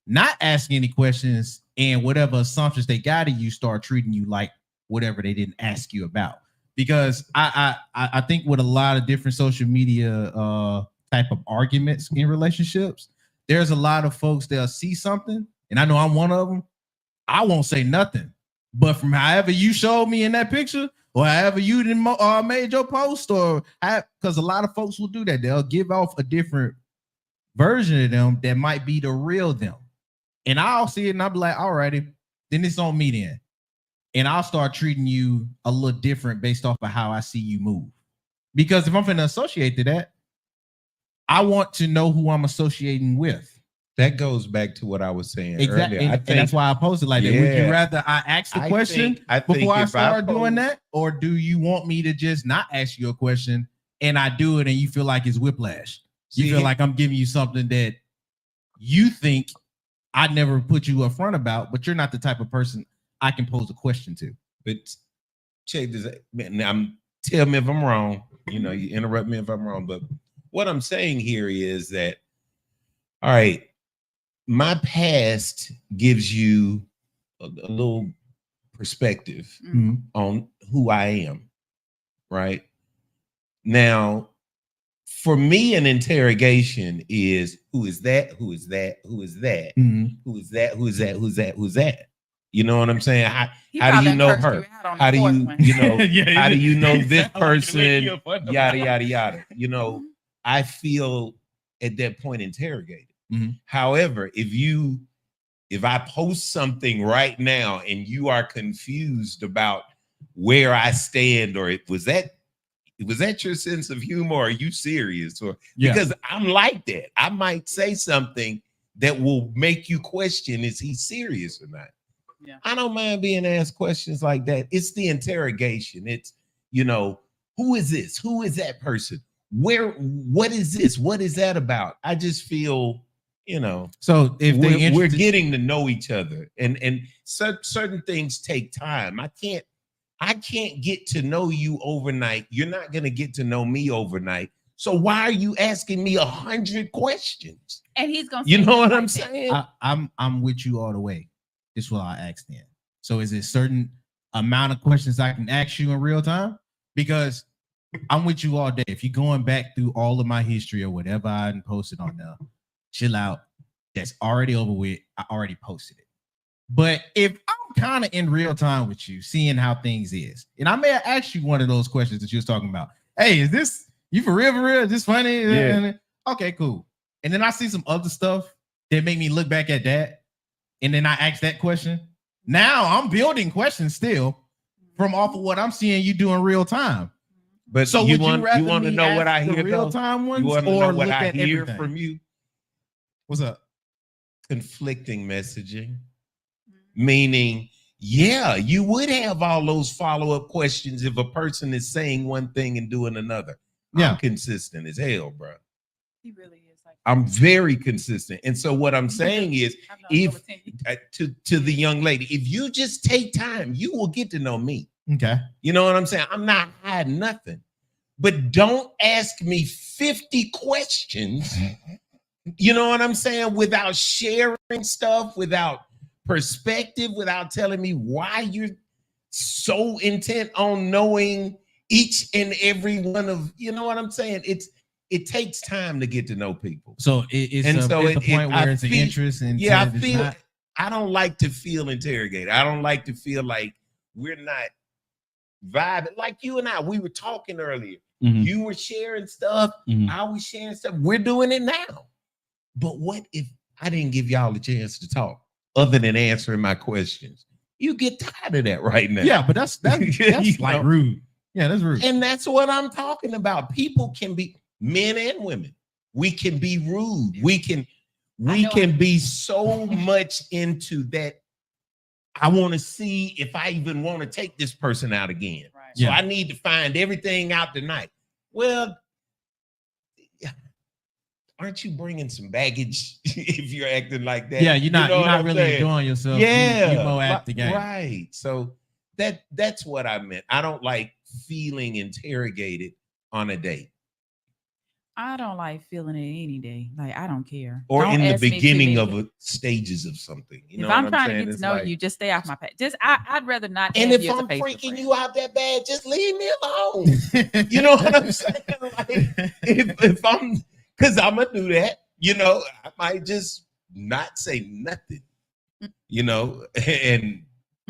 not ask any questions, and whatever assumptions they got of you start treating you like whatever they didn't ask you about? Because I think with a lot of different social media type of arguments in relationships, there's a lot of folks that'll see something, and I know I'm one of them. I won't say nothing, but from however you showed me in that picture, or however you didn't made your post, or because a lot of folks will do that, they'll give off a different version of them that might be the real them, and I'll see it and I'll be like, alrighty, then it's on me then. And I'll start treating you a little different based off of how I see you move. Because if I'm going to associate to that, I want to know who I'm associating with. That goes back to what I was saying exactly. earlier. And that's why I posted like that. Would you rather I ask the question before I start doing that? Or do you want me to just not ask you a question and I do it and you feel like it's whiplash? You feel like I'm giving you something that you think I never put you up front about, but you're not the type of person I can pose a question to. But check this. Now, tell me if I'm wrong. You know, you interrupt me if I'm wrong. But what I'm saying here is that, all right, my past gives you a little perspective on who I am, right? Now, for me, an interrogation is who is that? Who is that? Who is that? Who is that? Who is that? Who's that? Who's that? You know what I'm saying? How do you know her? How do you know? How do you know this person? Yada yada yada. You know, I feel at that point interrogated. However, if I post something right now and you are confused about where I stand, or was that your sense of humor? Or are you serious? Or because I'm like that, I might say something that will make you question: is he serious or not? Yeah. I don't mind being asked questions like that. It's the interrogation. It's, you know, who is this? Who is that person? What is this? What is that about? I just feel, you know, so if we're getting to know each other, and certain things take time. I can't get to know you overnight. You're not going to get to know me overnight. So why are you asking me 100 questions? And he's going to, you know what I'm saying? I'm with you all the way. This is what I asked then. So is it certain amount of questions I can ask you in real time? Because I'm with you all day. If you're going back through all of my history or whatever I posted on there, chill out. That's already over with. I already posted it. But if I'm kind of in real time with you, seeing how things is, and I may have asked you one of those questions that you was talking about. Hey, is this you for real? For real? Is this funny? Yeah. Okay, cool. And then I see some other stuff that make me look back at that. And then I ask that question. Now I'm building questions still from off of what I'm seeing you do in real time. But so you want to know what I hear? Real time ones, you want to know what I hear everything from you? What's up? Conflicting messaging, meaning, yeah, you would have all those follow-up questions if a person is saying one thing and doing another. Yeah, I'm consistent as hell, bro. He really is. I'm very consistent. And so what I'm saying is, if to the young lady, if you just take time, you will get to know me. Okay. You know what I'm saying? I'm not hiding nothing. But don't ask me 50 questions, you know what I'm saying, without sharing stuff, without perspective, without telling me why you're so intent on knowing each and every one of, you know what I'm saying? It takes time to get to know people. So it's the point where it's an interest. And I don't like to feel interrogated. I don't like to feel like we're not vibing. Like you and I, we were talking earlier. You were sharing stuff. I was sharing stuff. We're doing it now. But what if I didn't give y'all a chance to talk other than answering my questions? You get tired of that right now. Yeah, but that's like rude. Yeah, that's rude. And that's what I'm talking about. People can be men and women. We can be rude. We can be so much into that I want to see if I even want to take this person out again. Right. So Yeah. I need to find everything out tonight. Well, aren't you bringing some baggage if you're acting like that? Yeah, you're not what I'm really saying? enjoying yourself. Yeah, you more at the game. right. So that's what I meant. I don't like feeling interrogated on a date I don't like feeling it any day. Like, I don't care. or Don't in the ask me beginning to of be- stages of something. You know if I'm what trying saying? to get It's to know like- you, just stay off my page. I'd rather not. And have if you as a I'm Facebook freaking friend. you out that bad, just leave me alone. You know what I'm saying? Like, if I'm, because I'm gonna do that. You know, I might just not say nothing. You know, and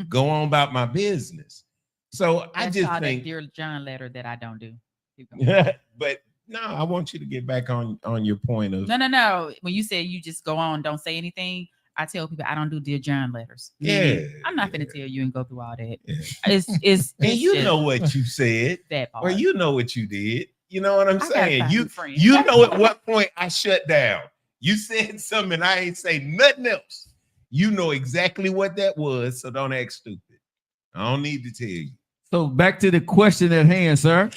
go on about my business. So I That's just all think, that Dear John letter that I don't do. Keep going. but no, I want you to get back on your point of No. When you say you just go on, don't say anything, I tell people I don't do Dear John letters. yeah. I'm not gonna tell you and go through all that. Yeah. It's And you just know what you said, that part. or you know what you did. You know what I'm I gotta saying? find You new friends. you know at what point I shut down. You said something and I ain't say nothing else. You know exactly what that was, so don't act stupid. I don't need to tell you. So back to the question at hand, sir.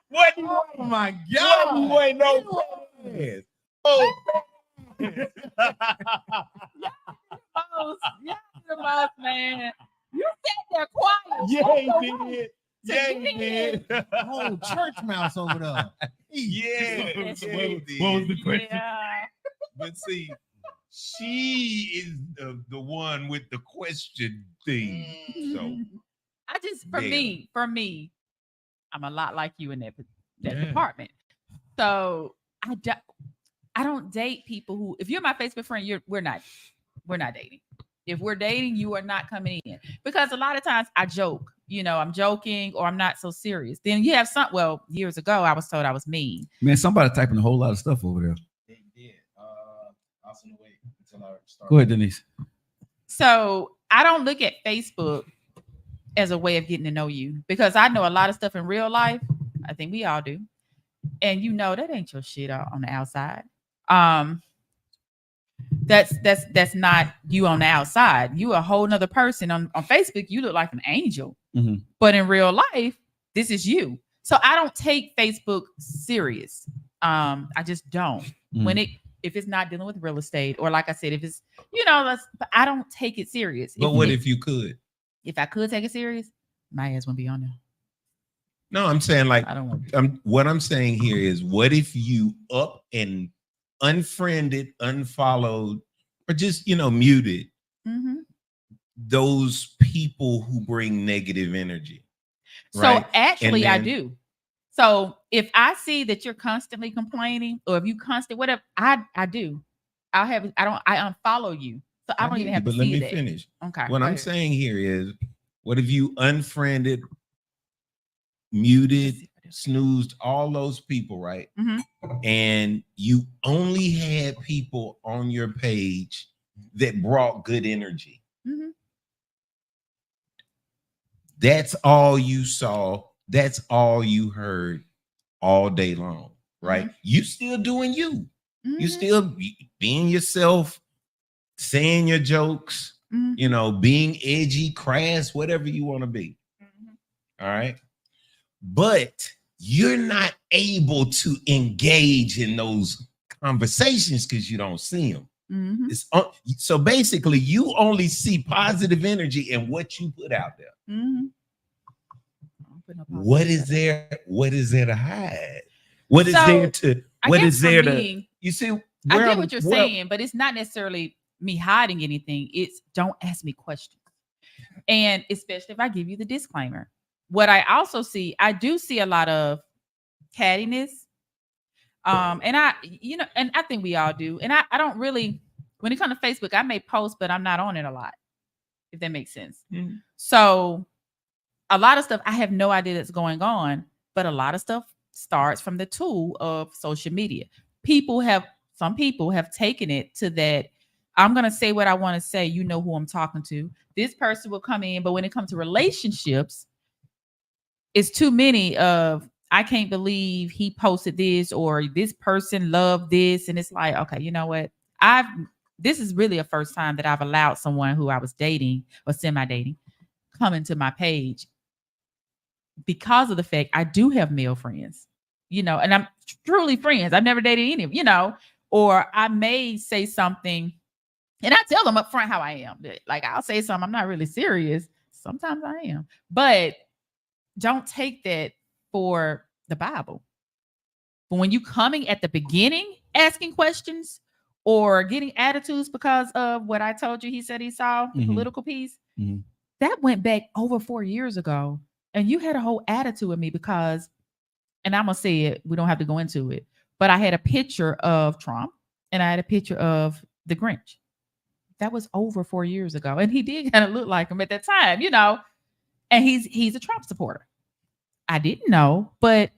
What you Oh my God. You ain't no friends. Oh. Oh, yeah, the boss, man. You sat there quiet. Yeah, he That's so did. So Yeah, you he did. Whole church mouse over there. Yeah, What yeah, was- he did. what was the question? Yeah. But see, she is the one with the question thing. So I just Yeah. for me, I'm a lot like you in that Yeah. department. So I don't date people who, if you're my Facebook friend, we're not dating. If we're dating, you are not coming in, because a lot of times I joke, I'm joking or I'm not so serious. Then you have years ago I was told I was mean. Man, somebody typing a whole lot of stuff over there. They did. I was gonna wait until I started. Go ahead, Denise. So I don't look at Facebook as a way of getting to know you, because I know a lot of stuff in real life. I think we all do. And that ain't your shit on the outside. That's not you on the outside. You a whole nother person on Facebook. You look like an angel, Mhm. but in real life, this is you. So I don't take Facebook serious. I just don't. Mhm. If it's not dealing with real estate, or like I said, if it's but I don't take it serious. But what if you could? If I could take it serious, my ass wouldn't be on there. No, I'm saying like I don't want. what I'm saying here is, what if you up and unfriended, unfollowed, or just muted Mm-hmm. those people who bring negative energy? So Right. actually, And I then- do. So if I see that you're constantly complaining, or if you whatever, I do. I unfollow you. So I don't even have to But let see me that. finish. Okay. What go I'm ahead. saying here is, what if you unfriended, muted, snoozed all those people, right? Mhm. And you only had people on your page that brought good energy. Mhm. That's all you saw. That's all you heard all day long, right? You still doing you. You Mhm. still being yourself, saying your jokes, Mhm. being edgy, crass, whatever you want to be. Mhm. All right. But you're not able to engage in those conversations because you don't see them. Mhm. So basically, you only see positive energy in what you put out there. Mhm. I'm putting up all What this is stuff. there? What is there to hide? What is So, there to? I What guess is for there to? me, You see, I where get I'm- what you're where- saying, but it's not necessarily me hiding anything. It's don't ask me questions. And especially if I give you the disclaimer. What I also see, I do see a lot of cattiness. And and I think we all do. And I don't really, when it comes to Facebook, I may post, but I'm not on it a lot, if that makes sense. Mhm. So a lot of stuff I have no idea that's going on, but a lot of stuff starts from the tool of social media. Some people have taken it to that. I'm going to say what I want to say. You know who I'm talking to. This person will come in, but when it comes to relationships, it's too many of, I can't believe he posted this, or this person loved this. And it's like, okay, you know what? I've this is really a first time that I've allowed someone who I was dating or semi-dating come into my page because of the fact I do have male friends, and I'm truly friends. I've never dated any of, or I may say something and I tell them up front how I am. Like I'll say something, I'm not really serious. Sometimes I am, but don't take that for the Bible. But when you coming at the beginning asking questions or getting attitudes because of what I told you, he said he saw the political piece, that went back over 4 years ago. And you had a whole attitude with me because, and I'm going to say it, we don't have to go into it, but I had a picture of Trump and I had a picture of the Grinch. That was over 4 years ago. And he did kind of look like him at that time, and he's a Trump supporter. I didn't know, but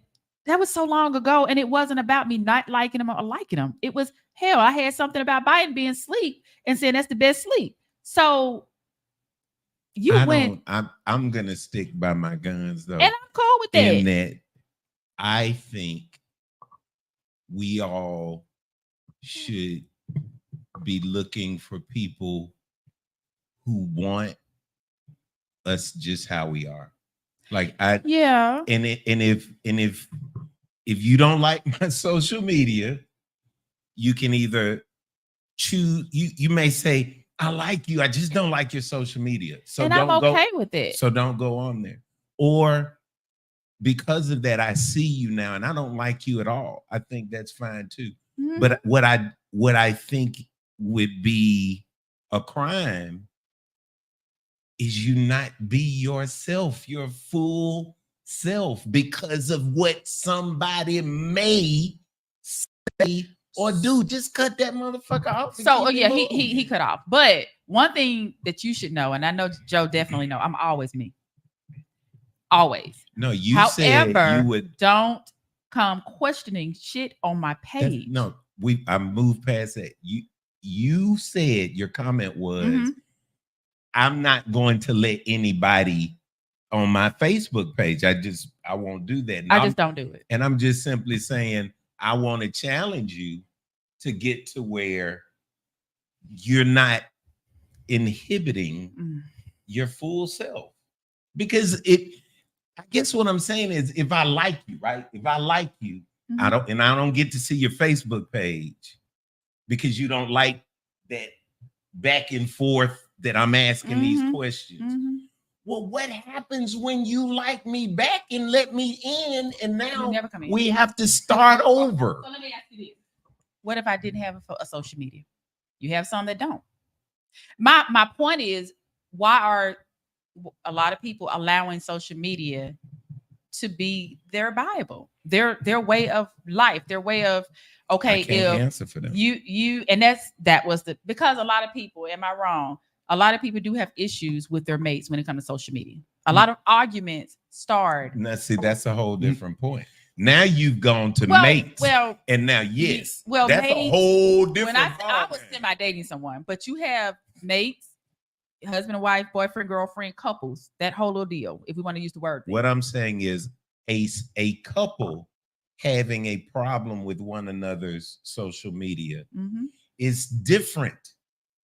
that was so long ago. And it wasn't about me not liking him or liking him. It was, hell, I had something about Biden being sleep and saying that's the best sleep. So I'm going to stick by my guns though. And I'm cool with that. In that I think we all should be looking for people who want us just how we are. Like and if you don't like my social media, you can either choose. You may say, I like you, I just don't like your social media. So I'm okay with it. So don't go on there. Or because of that, I see you now and I don't like you at all. I think that's fine too. Mm-hmm. But what I think would be a crime is you not be yourself, your full self, because of what somebody may say or do. Just cut that motherfucker off. So yeah, he cut off. But one thing that you should know, and I know Joe definitely know, I'm always me. Always. No, you However, said you would. Don't come questioning shit on my page. I moved past that. You said your comment was, I'm not going to let anybody on my Facebook page. I won't do that. And I just don't do it. And I'm just simply saying, I want to challenge you to get to where you're not inhibiting your full self. Because I guess what I'm saying is, if I like you, right? If I like you, I don't get to see your Facebook page because you don't like that back and forth that I'm asking these questions. Well, what happens when you like me back and let me in, and now we have to start over? So let me ask you this. What if I didn't have a social media? You have some that don't. My point is, why are a lot of people allowing social media to be their Bible, their way of life, their way of, okay, I can't answer for them. And that was because a lot of people, am I wrong? A lot of people do have issues with their mates when it comes to social media. A lot of arguments start. Now, see, that's a whole different point. Now you've gone to mates. Well, and now, yes, well, that's mates, a whole different. When I was semi-dating someone, but you have mates, husband and wife, boyfriend, girlfriend, couples, that whole little deal, if we want to use the word. What I'm saying is a couple having a problem with one another's social media is different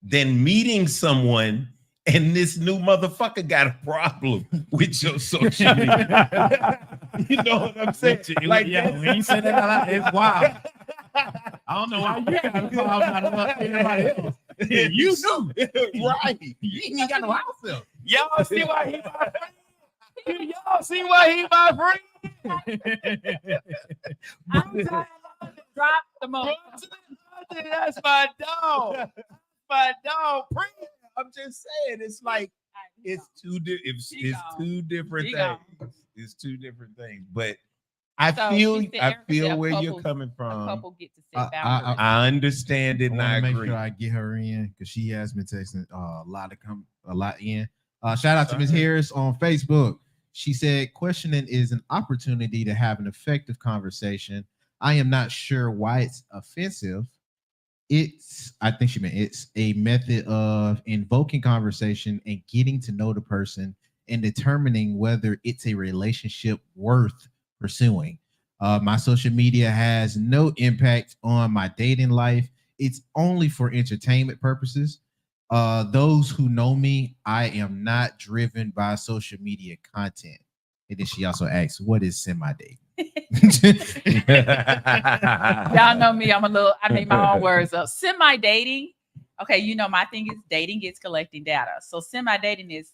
than meeting someone and this new motherfucker got a problem with your social media. You know what I'm saying? Like, when you say that, it's wild. I don't know why you got a problem out of everybody else. Yeah, you knew. Right. You ain't got no house there. Y'all see why he my friend? Y'all see why he my friend? I'm trying to drop the most. That's my dog. My dog. I'm just saying, it's like it's two different things. It's two different things. But I feel where you're coming from. A couple get to set boundaries. I understand it, and I agree. Make sure I get her in because she has been texting a lot in. Shout out to Ms. Harris on Facebook. She said, questioning is an opportunity to have an effective conversation. I am not sure why it's offensive. I think she meant it's a method of invoking conversation and getting to know the person and determining whether it's a relationship worth pursuing. My social media has no impact on my dating life. it's only for entertainment purposes. Those who know me, I am not driven by social media content. And then she also asks, what is semi-dating? Y'all know me. I make my own words up. Semi-dating. Okay, you know, my thing is dating is collecting data. So semi-dating is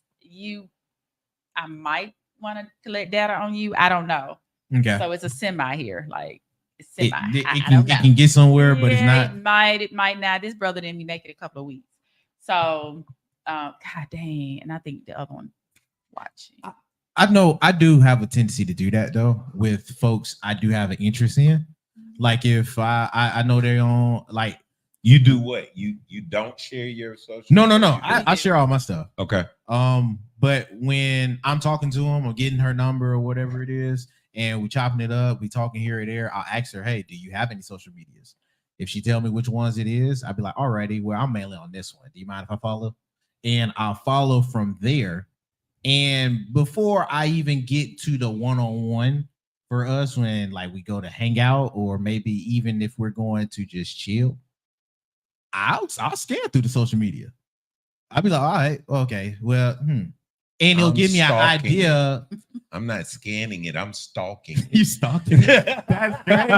I might want to collect data on you. I don't know. Okay. So it's a semi here. Like it's semi. It can get somewhere, but it's not. It might not. This brother didn't make it a couple of weeks. So God dang. And I think the other one watching. I know I do have a tendency to do that though with folks I do have an interest in. Like if I know they're on like You do what? You don't share your social? No. I share all my stuff. Okay. But when I'm talking to them or getting her number or whatever it is, and we chopping it up, we talking here or there, I'll ask her, hey, do you have any social medias? If she tell me which ones it is, I'll be like, alrighty, well, I'm mainly on this one. Do you mind if I follow? And I'll follow from there. And before I even get to the one-on-one for us, when like we go to hang out, or maybe even if we're going to just chill, I'll scan through the social media. I'll be like, all right, okay, well, and it'll give me an idea. I'm not scanning it. I'm stalking. You stalking it. That's great.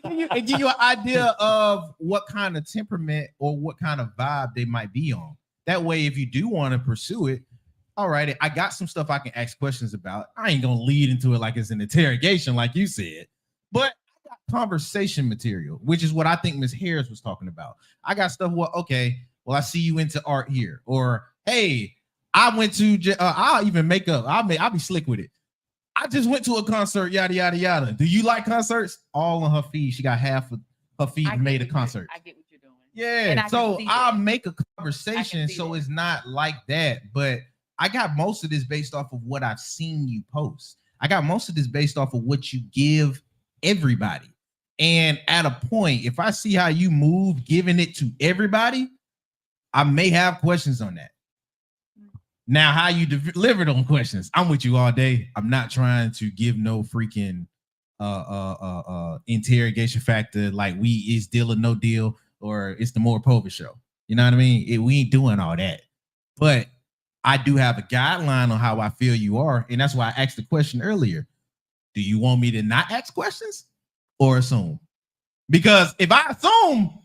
No, it give you an idea of what kind of temperament or what kind of vibe they might be on. That way, if you do want to pursue it, all right, I got some stuff I can ask questions about. I ain't gonna lead into it like it's an interrogation, like you said, but I got conversation material, which is what I think Ms. Harris was talking about. I got stuff. Well, okay, well, I see you into art here, or hey, I went to. I'll even make up. I'll be slick with it. I just went to a concert. Yada yada yada. Do you like concerts? All on her feed. She got half of her feed made a concert. I get what you're doing. Yeah. So I'll make a conversation so it's not like that. But I got most of this based off of what I've seen you post. I got most of this based off of what you give everybody. And at a point, if I see how you move, giving it to everybody, I may have questions on that. Now, how you deliver those questions, I'm with you all day. I'm not trying to give no freaking interrogation factor like it's deal or no deal, or it's the More Povich show. You know what I mean? We ain't doing all that. But I do have a guideline on how I feel you are. And that's why I asked the question earlier. Do you want me to not ask questions or assume? Because if I assume,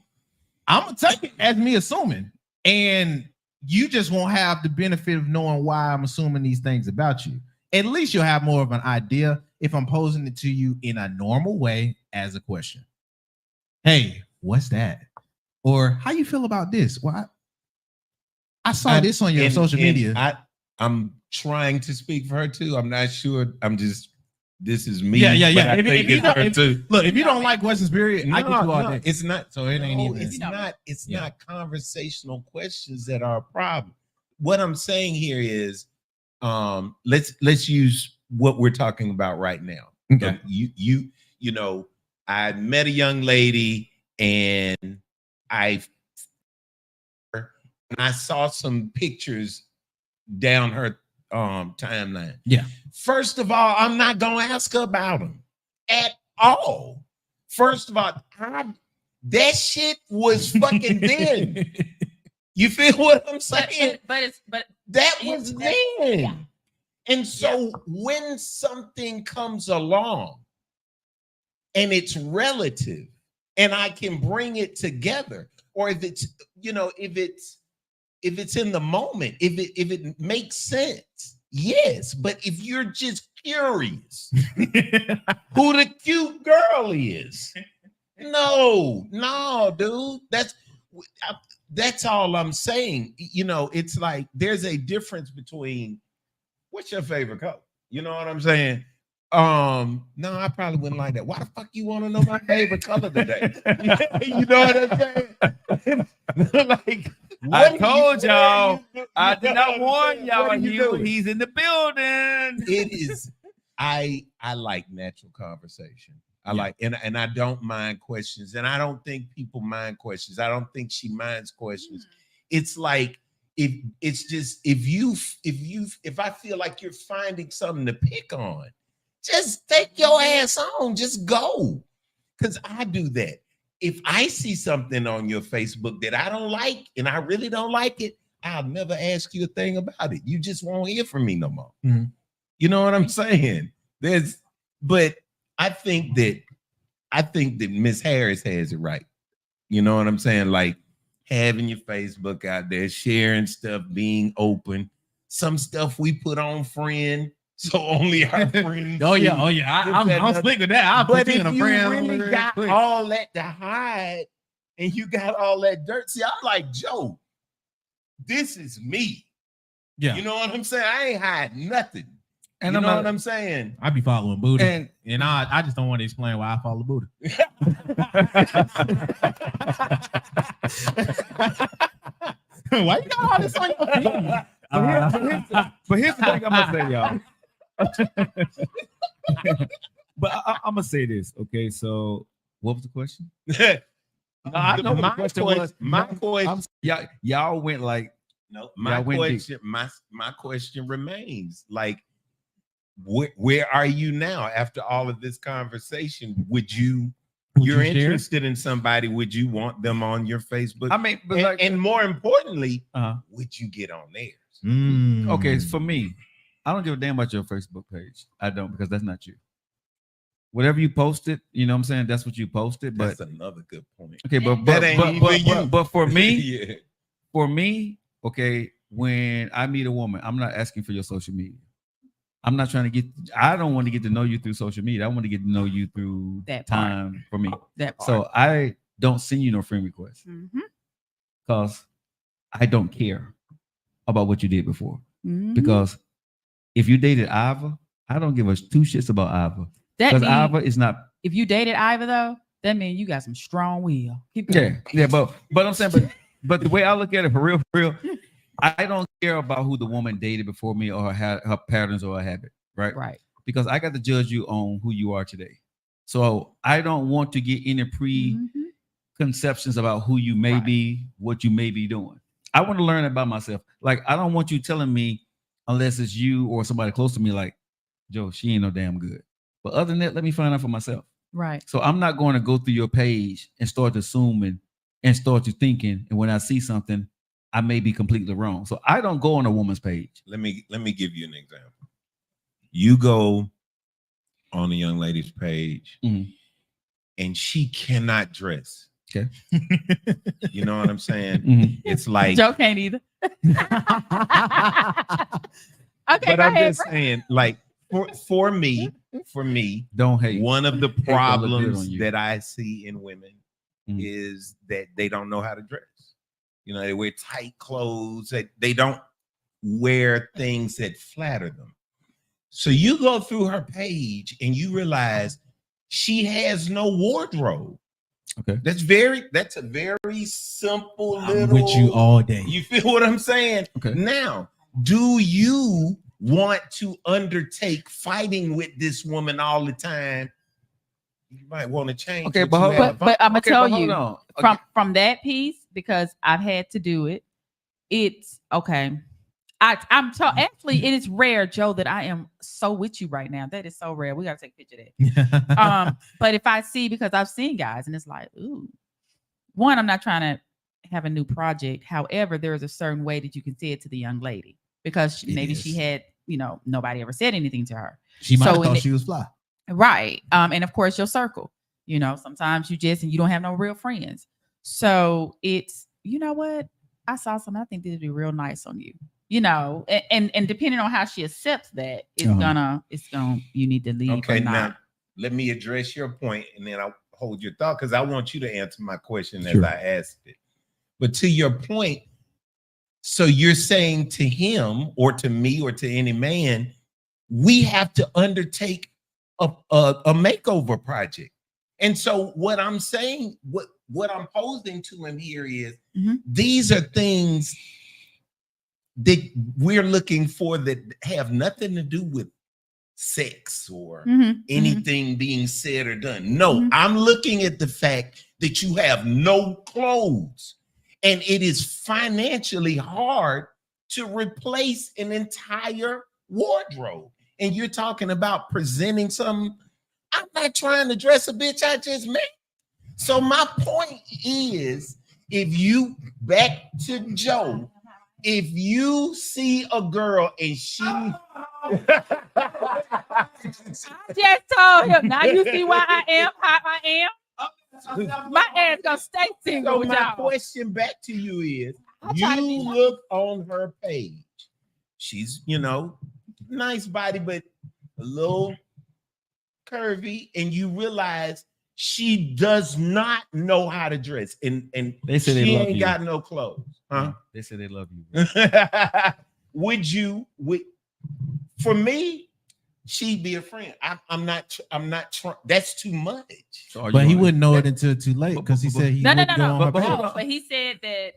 I'm going to take it as me assuming. And you just won't have the benefit of knowing why I'm assuming these things about you. At least you'll have more of an idea if I'm posing it to you in a normal way as a question. Hey, what's that? Or how you feel about this? Well, I saw this on your social media. I'm trying to speak for her too. I'm not sure. This is me. Yeah. If you don't like questions, period, I can do all that. It's not. So it ain't even. It's not conversational questions that are a problem. What I'm saying here is, let's use what we're talking about right now. Okay. You know, I met a young lady and I saw some pictures down her timeline. Yeah. First of all, I'm not gonna ask her about them at all. First of all, that shit was fucking then. You feel what I'm saying? But that was then. Yeah. And so when something comes along and it's relative and I can bring it together, or if it's, if it's in the moment, if it makes sense, yes. But if you're just curious who the cute girl is, no, dude. That's all I'm saying. It's like there's a difference between what's your favorite color? You know what I'm saying? No, I probably wouldn't like that. Why the fuck you want to know my favorite color today? You know what I'm saying? Like, I told y'all. I did not warn y'all. He's in the building. It is. I like natural conversation. I like, and I don't mind questions, and I don't think people mind questions. I don't think she minds questions. It's like if I feel like you're finding something to pick on, just take your ass on. Just go, because I do that. if I see something on your Facebook that I don't like and I really don't like it, I'll never ask you a thing about it. You just won't hear from me no more. Mhm. You know what I'm saying? But I think that Miss Harris has it right. You know what I'm saying? Like having your Facebook out there, sharing stuff, being open. Some stuff we put on friend, so only our friends. Oh see. yeah. I'm slick with that. I'll But put you if in a you friend really real got quick. all that to hide and you got all that dirt, see, I'm like, Joe, this is me. Yeah. You know what I'm saying? I ain't hiding nothing. And you I'm know not- what I'm saying? I be following booty, And and I just don't want to explain why I follow booty. Why you got all this on your feet? But here's the thing I'm gonna say, y'all. But I'm gonna say this, okay? So, what was the question? I know what the question was. My question. Y'all went like, No, my went deep. question. My question remains: like, where are you now after all of this conversation? Would you're you share? interested in somebody? Would you want them on your Facebook? I mean, but and more importantly, Uh-huh. would you get on theirs? Okay, for me, I don't give a damn about your Facebook page. I don't, because that's not you. Whatever you posted, you know what I'm saying? That's what you posted. But That's another good point. okay, That but ain't even you. but for me, Yeah. for me, okay, when I meet a woman, I'm not asking for your social media. I'm not trying to I don't want to get to know you through social media. I want to get to know you through That part. time for me. That part. So I don't send you no friend requests Mhm. because I don't care about what you did before. Mhm. Because if you dated Iva, I don't give a two shits about Iva. That Because mean, Iva is not. if you dated Iva though, that means you got some strong will. Keep going. Yeah, but I'm saying, but the way I look at it, for real, I don't care about who the woman dated before me or her patterns or her habit, right? Right. Because I got to judge you on who you are today. So I don't want to get any preconceptions about who you may be, what you may be doing. I want to learn about myself. Like, I don't want you telling me, unless it's you or somebody close to me, like, Joe, she ain't no damn good. But other than that, let me find out for myself. Right. So I'm not going to go through your page and start assuming and start to thinking. And when I see something, I may be completely wrong. So I don't go on a woman's page. Let me give you an example. You go on a young lady's page, and she cannot dress. Okay. You know what I'm saying? Mhm. It's like, Joe can't either. Okay, but go I'm ahead. just saying, like, for me, Don't hate. one of the look good problems on you. that I see in women is that they don't know how to dress. You know, they wear tight clothes. They don't wear things that flatter them. So you go through her page and you realize she has no wardrobe. Okay. That's a very simple I'm little. with you all day. You feel what I'm saying? Okay. Now, do you want to undertake fighting with this woman all the time? You might want to change. Okay, what but you hold have. on. But I'm gonna Okay, tell but hold you on. Okay. from that piece, because I've had to do it. It's okay. Actually, it is rare, Joe, that I am so with you right now. That is so rare. We gotta take a picture of that. But if I see, because I've seen guys and it's like, ooh, one, I'm not trying to have a new project. However, there is a certain way that you can say it to the young lady because maybe she had, nobody ever said anything to her. She might have So thought she was fly. Right. And of course your circle, sometimes you don't have no real friends. So it's, you know what? I saw something. I think this would be real nice on you, and depending on how she accepts that, you need to leave. Okay, or not. now let me address your point and then I'll hold your thought because I want you to answer my question Sure. as I asked it. But to your point, so you're saying to him or to me or to any man, we have to undertake a makeover project. And so what I'm saying, what I'm posing to him here is these are things that we're looking for that have nothing to do with sex or anything being said or done. No, I'm looking at the fact that you have no clothes and it is financially hard to replace an entire wardrobe. And you're talking about presenting something. I'm not trying to dress a bitch I just met. So my point is, if you back to Joe, if you see a girl and she I just told him. Now you see why I am how I am. My ass gonna stay single so with my y'all. question back to you is, try to be you nice. look on her page. She's, nice body, but a little curvy, and you realize she does not know how to dress, and They say she they love ain't you. got no clothes. Huh? They say they love you. For me, she'd be a friend. I'm not trying. That's too much. So But he wouldn't know it until too late because he said he No. wouldn't go on her But page. hold on. But he said that.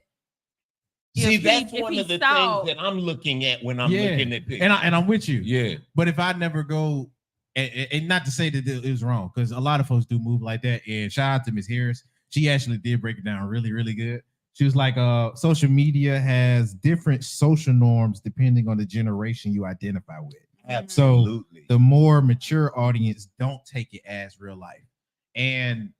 See, if that's he one of the saw- things that I'm looking at when I'm looking at pictures. And I'm with you. Yeah. But if I never go, and not to say that it was wrong, because a lot of folks do move like that. And shout out to Miss Harris. She actually did break it down really, really good. She was like, social media has different social norms depending on the generation you identify with. Absolutely. So the more mature audience don't take it as real life. And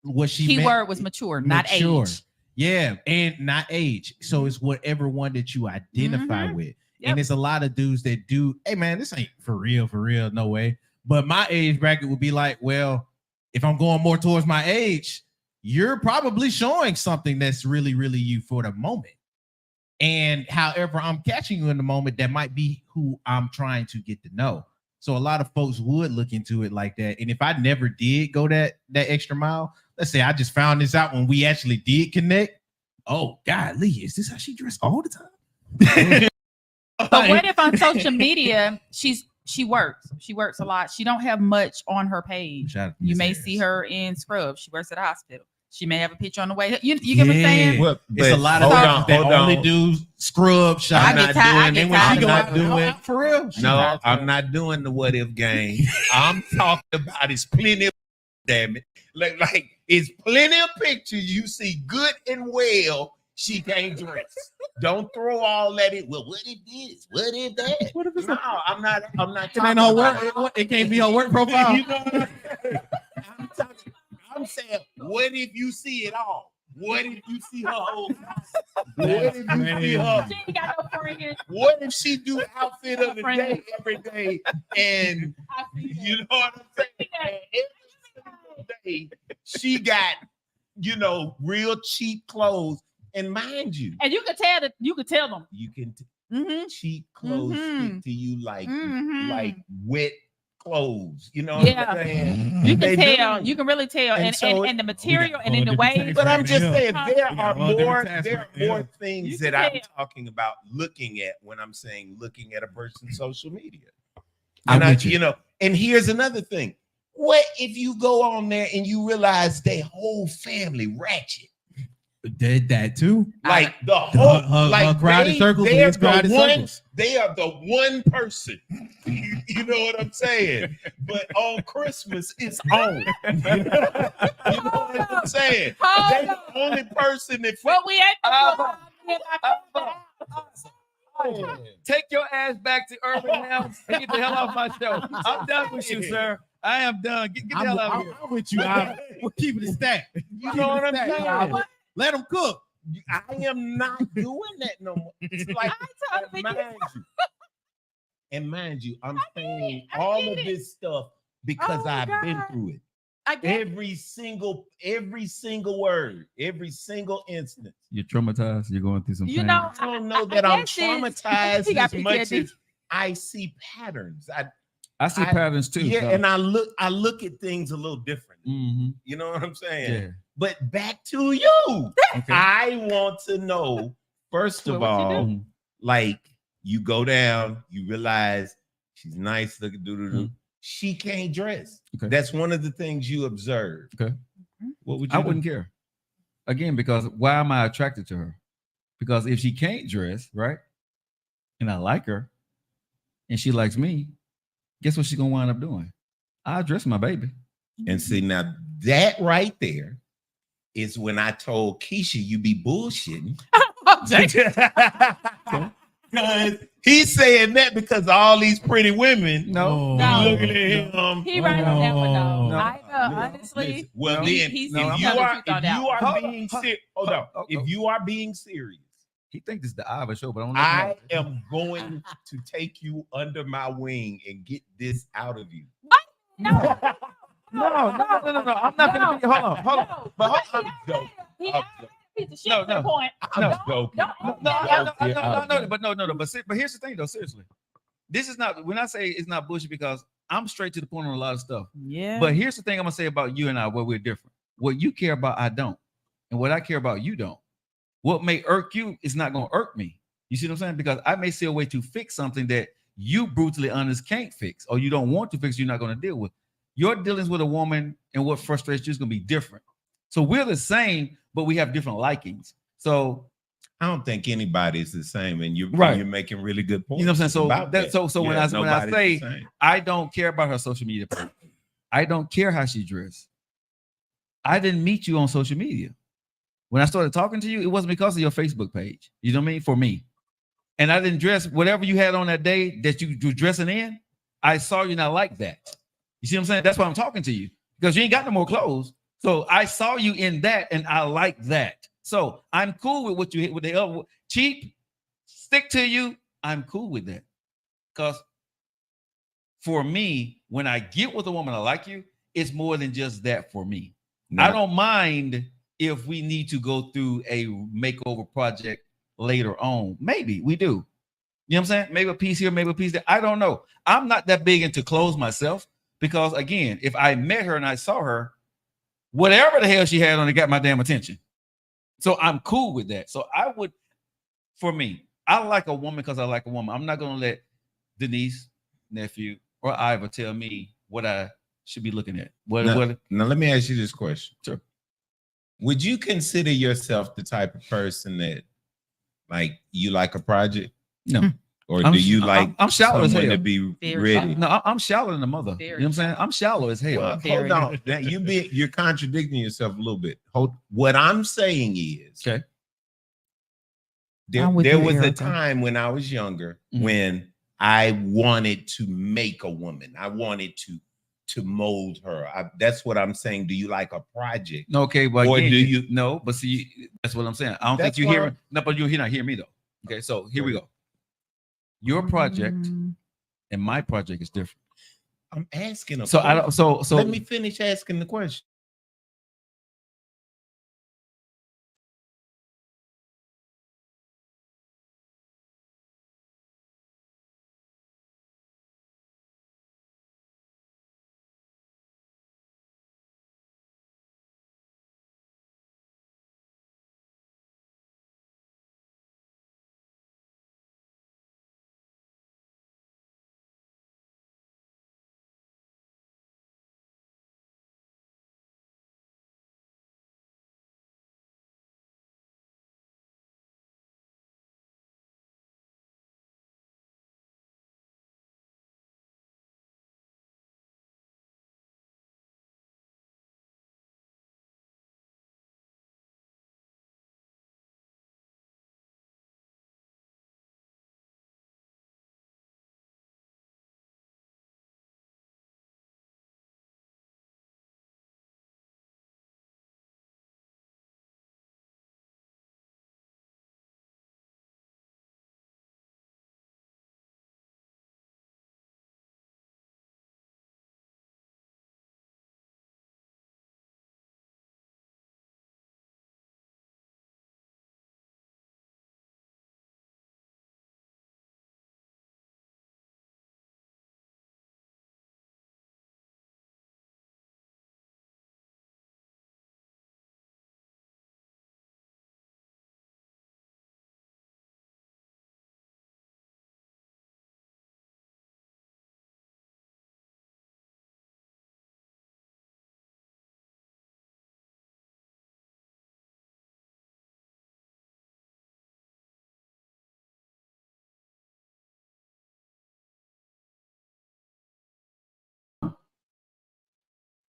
what she keyword was mature, not age. Yeah, and not age. So it's whatever one that you identify with. Yep. And there's a lot of dudes that do, hey man, this ain't for real, no way. But my age bracket would be like, well, if I'm going more towards my age, you're probably showing something that's really, really you for the moment. And however I'm catching you in the moment, that might be who I'm trying to get to know. So a lot of folks would look into it like that. And if I never did go that extra mile, let's say I just found this out when we actually did connect. Oh, golly, is this how she dressed all the time? But what if on social media she works a lot? She don't have much on her page. You may see her in scrubs. She works at a hospital. She may have a picture on the way. You get what I'm saying? Well, It's a lot of hold that on. only do scrub shop. I'm not doing it. I'm not doing out for real. No, I'm not doing the what if game. I'm talking about it's plenty of, damn it. Like it's plenty of pictures you see good and well. She can't dress. Don't throw all that in. Well, what if this? What if that? What if it's No, I'm not. it ain't no work? It can't be her work profile. You know what I'm saying? I'm saying, what if you see it all? What if you see her whole? What if you see her? She ain't got no friends. What if she do outfit of the day every day, and you know what I'm saying? And every single day she got, real cheap clothes. And mind you, And you could tell them. you can Mm-hmm. cheap clothes Mhm. stick to you like Mhm. wet clothes. You know Yeah. what I'm saying? You They can tell. do. You can really tell. And And so and the material and in the way. But I'm just saying Huh? there We are got all different more tasks there right are there. more You things can that I'm tell. talking about looking at when I'm saying looking at a person's social media. I'm And with you. and here's another thing. What if you go on there and you realize their whole family ratchet? Did that too? Like the whole her crowded circles they're is crowded the one, circles. they are the one person. You know what I'm saying? But on Christmas, it's on. You know what I'm saying? They're the only person that Well, we ain't. Take your ass back to Urban now and get the hell off my show. I'm done with you, sir. I am done. Get the hell out of here. I'm with you. We're keeping it stacked. You know what I'm saying? Let them cook. I am not doing that no more. It's like, and mind you, I'm saying all of this stuff because Oh, I've been God. through it. I get it. Every single word, every single instance. You're traumatized. You're going through some You pain. know, I don't know that I'm guess it's- traumatized he got as much PTSD. as I see patterns. I see I- patterns too. Yeah, so. and I look at things a little different. Mhm. You know what I'm saying? Yeah. But back to you. Okay. I want to know, first of Well, what you all, Mhm. like you go down, you realize she's nice looking, Mhm. she can't dress. Okay. That's one of the things you observe. Okay. What would you I do? wouldn't care. Again, because why am I attracted to her? Because if she can't dress, right, and I like her, and she likes me, guess what she's gonna wind up doing? I'll dress my baby. And see, now that right there is when I told Keisha you be bullshitting. He's saying that because of all these pretty women. No. Looking at him. He right on that one though. No. Honestly, Well, No. then, he's if you telling are, the truth on that one. hold on. If you are being serious, He thinks this is the Ivor show, but I don't know. I am going to take you under my wing and get this out of you. No. No. I'm not gonna be. Hold on. But I'm joking. He I'm asked a piece of shit No, to the no. point. I'm joking. But here's the thing, though. Seriously, this is not. When I say it's not bullshit, because I'm straight to the point on a lot of stuff. Yeah. But here's the thing I'm gonna say about you and I, where we're different. What you care about, I don't, and what I care about, you don't. What may irk you is not gonna irk me. You see what I'm saying? Because I may see a way to fix something that you brutally honest can't fix, or you don't want to fix. You're not gonna deal with. Your dealings with a woman and what frustrates you is gonna be different. So we're the same, but we have different likings. So I don't think anybody's the same, and you're making really good points. you know what I'm saying? So about that. when I say I don't care about her social media post, I don't care how she dressed. I didn't meet you on social media. When I started talking to you, it wasn't because of your Facebook page. You know what I mean? For me. And I didn't dress whatever you had on that day that you were dressing in. I saw you not like that. You see what I'm saying? That's why I'm talking to you, because you ain't got no more clothes. So I saw you in that, and I like that. So I'm cool with what you hit with the other cheap, stick to you. I'm cool with that. Because for me, when I get with a woman I like you, it's more than just that for me. No. I don't mind if we need to go through a makeover project later on. Maybe we do. You know what I'm saying? Maybe a piece here, maybe a piece there. I don't know. I'm not that big into clothes myself, because again, if I met her and I saw her, whatever the hell she had on, it got my damn attention. So I'm cool with that. So I would, for me, I like a woman because I like a woman. I'm not going to let Denise, nephew, or Ivor tell me what I should be looking at. Now, let me ask you this question. Sure. Would you consider yourself the type of person that, like, you like a project? No. Or do you like I'm shallow as hell to be ready? No, I'm shallow in the mother. You know what I'm saying? I'm shallow as hell. Well, hold on. Now, you're contradicting yourself a little bit. What I'm saying is, okay, there was a time when I was younger when I wanted to make a woman. I wanted to mold her. That's what I'm saying. Do you like a project? Okay, but or again, do you? No, but see, that's what I'm saying. I don't think you hear. No, but you're not hearing me though. Okay, so here we go. Your project and my project is different. I'm asking. So I don't. So let me finish asking the question.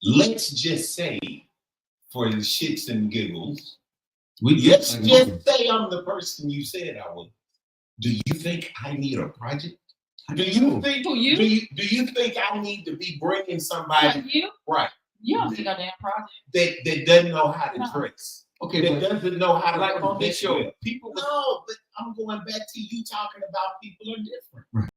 Let's just say, for the shits and giggles, let's just say I'm the person you said I was. Do you think I need a project? Do you think Who, you? do you think I need to be bringing somebody Like you? right You don't think a damn project. that doesn't know how to No. dress? Okay, That but doesn't know how to like put on this this show, well. People no, but I'm going back to you talking about people are different. Right.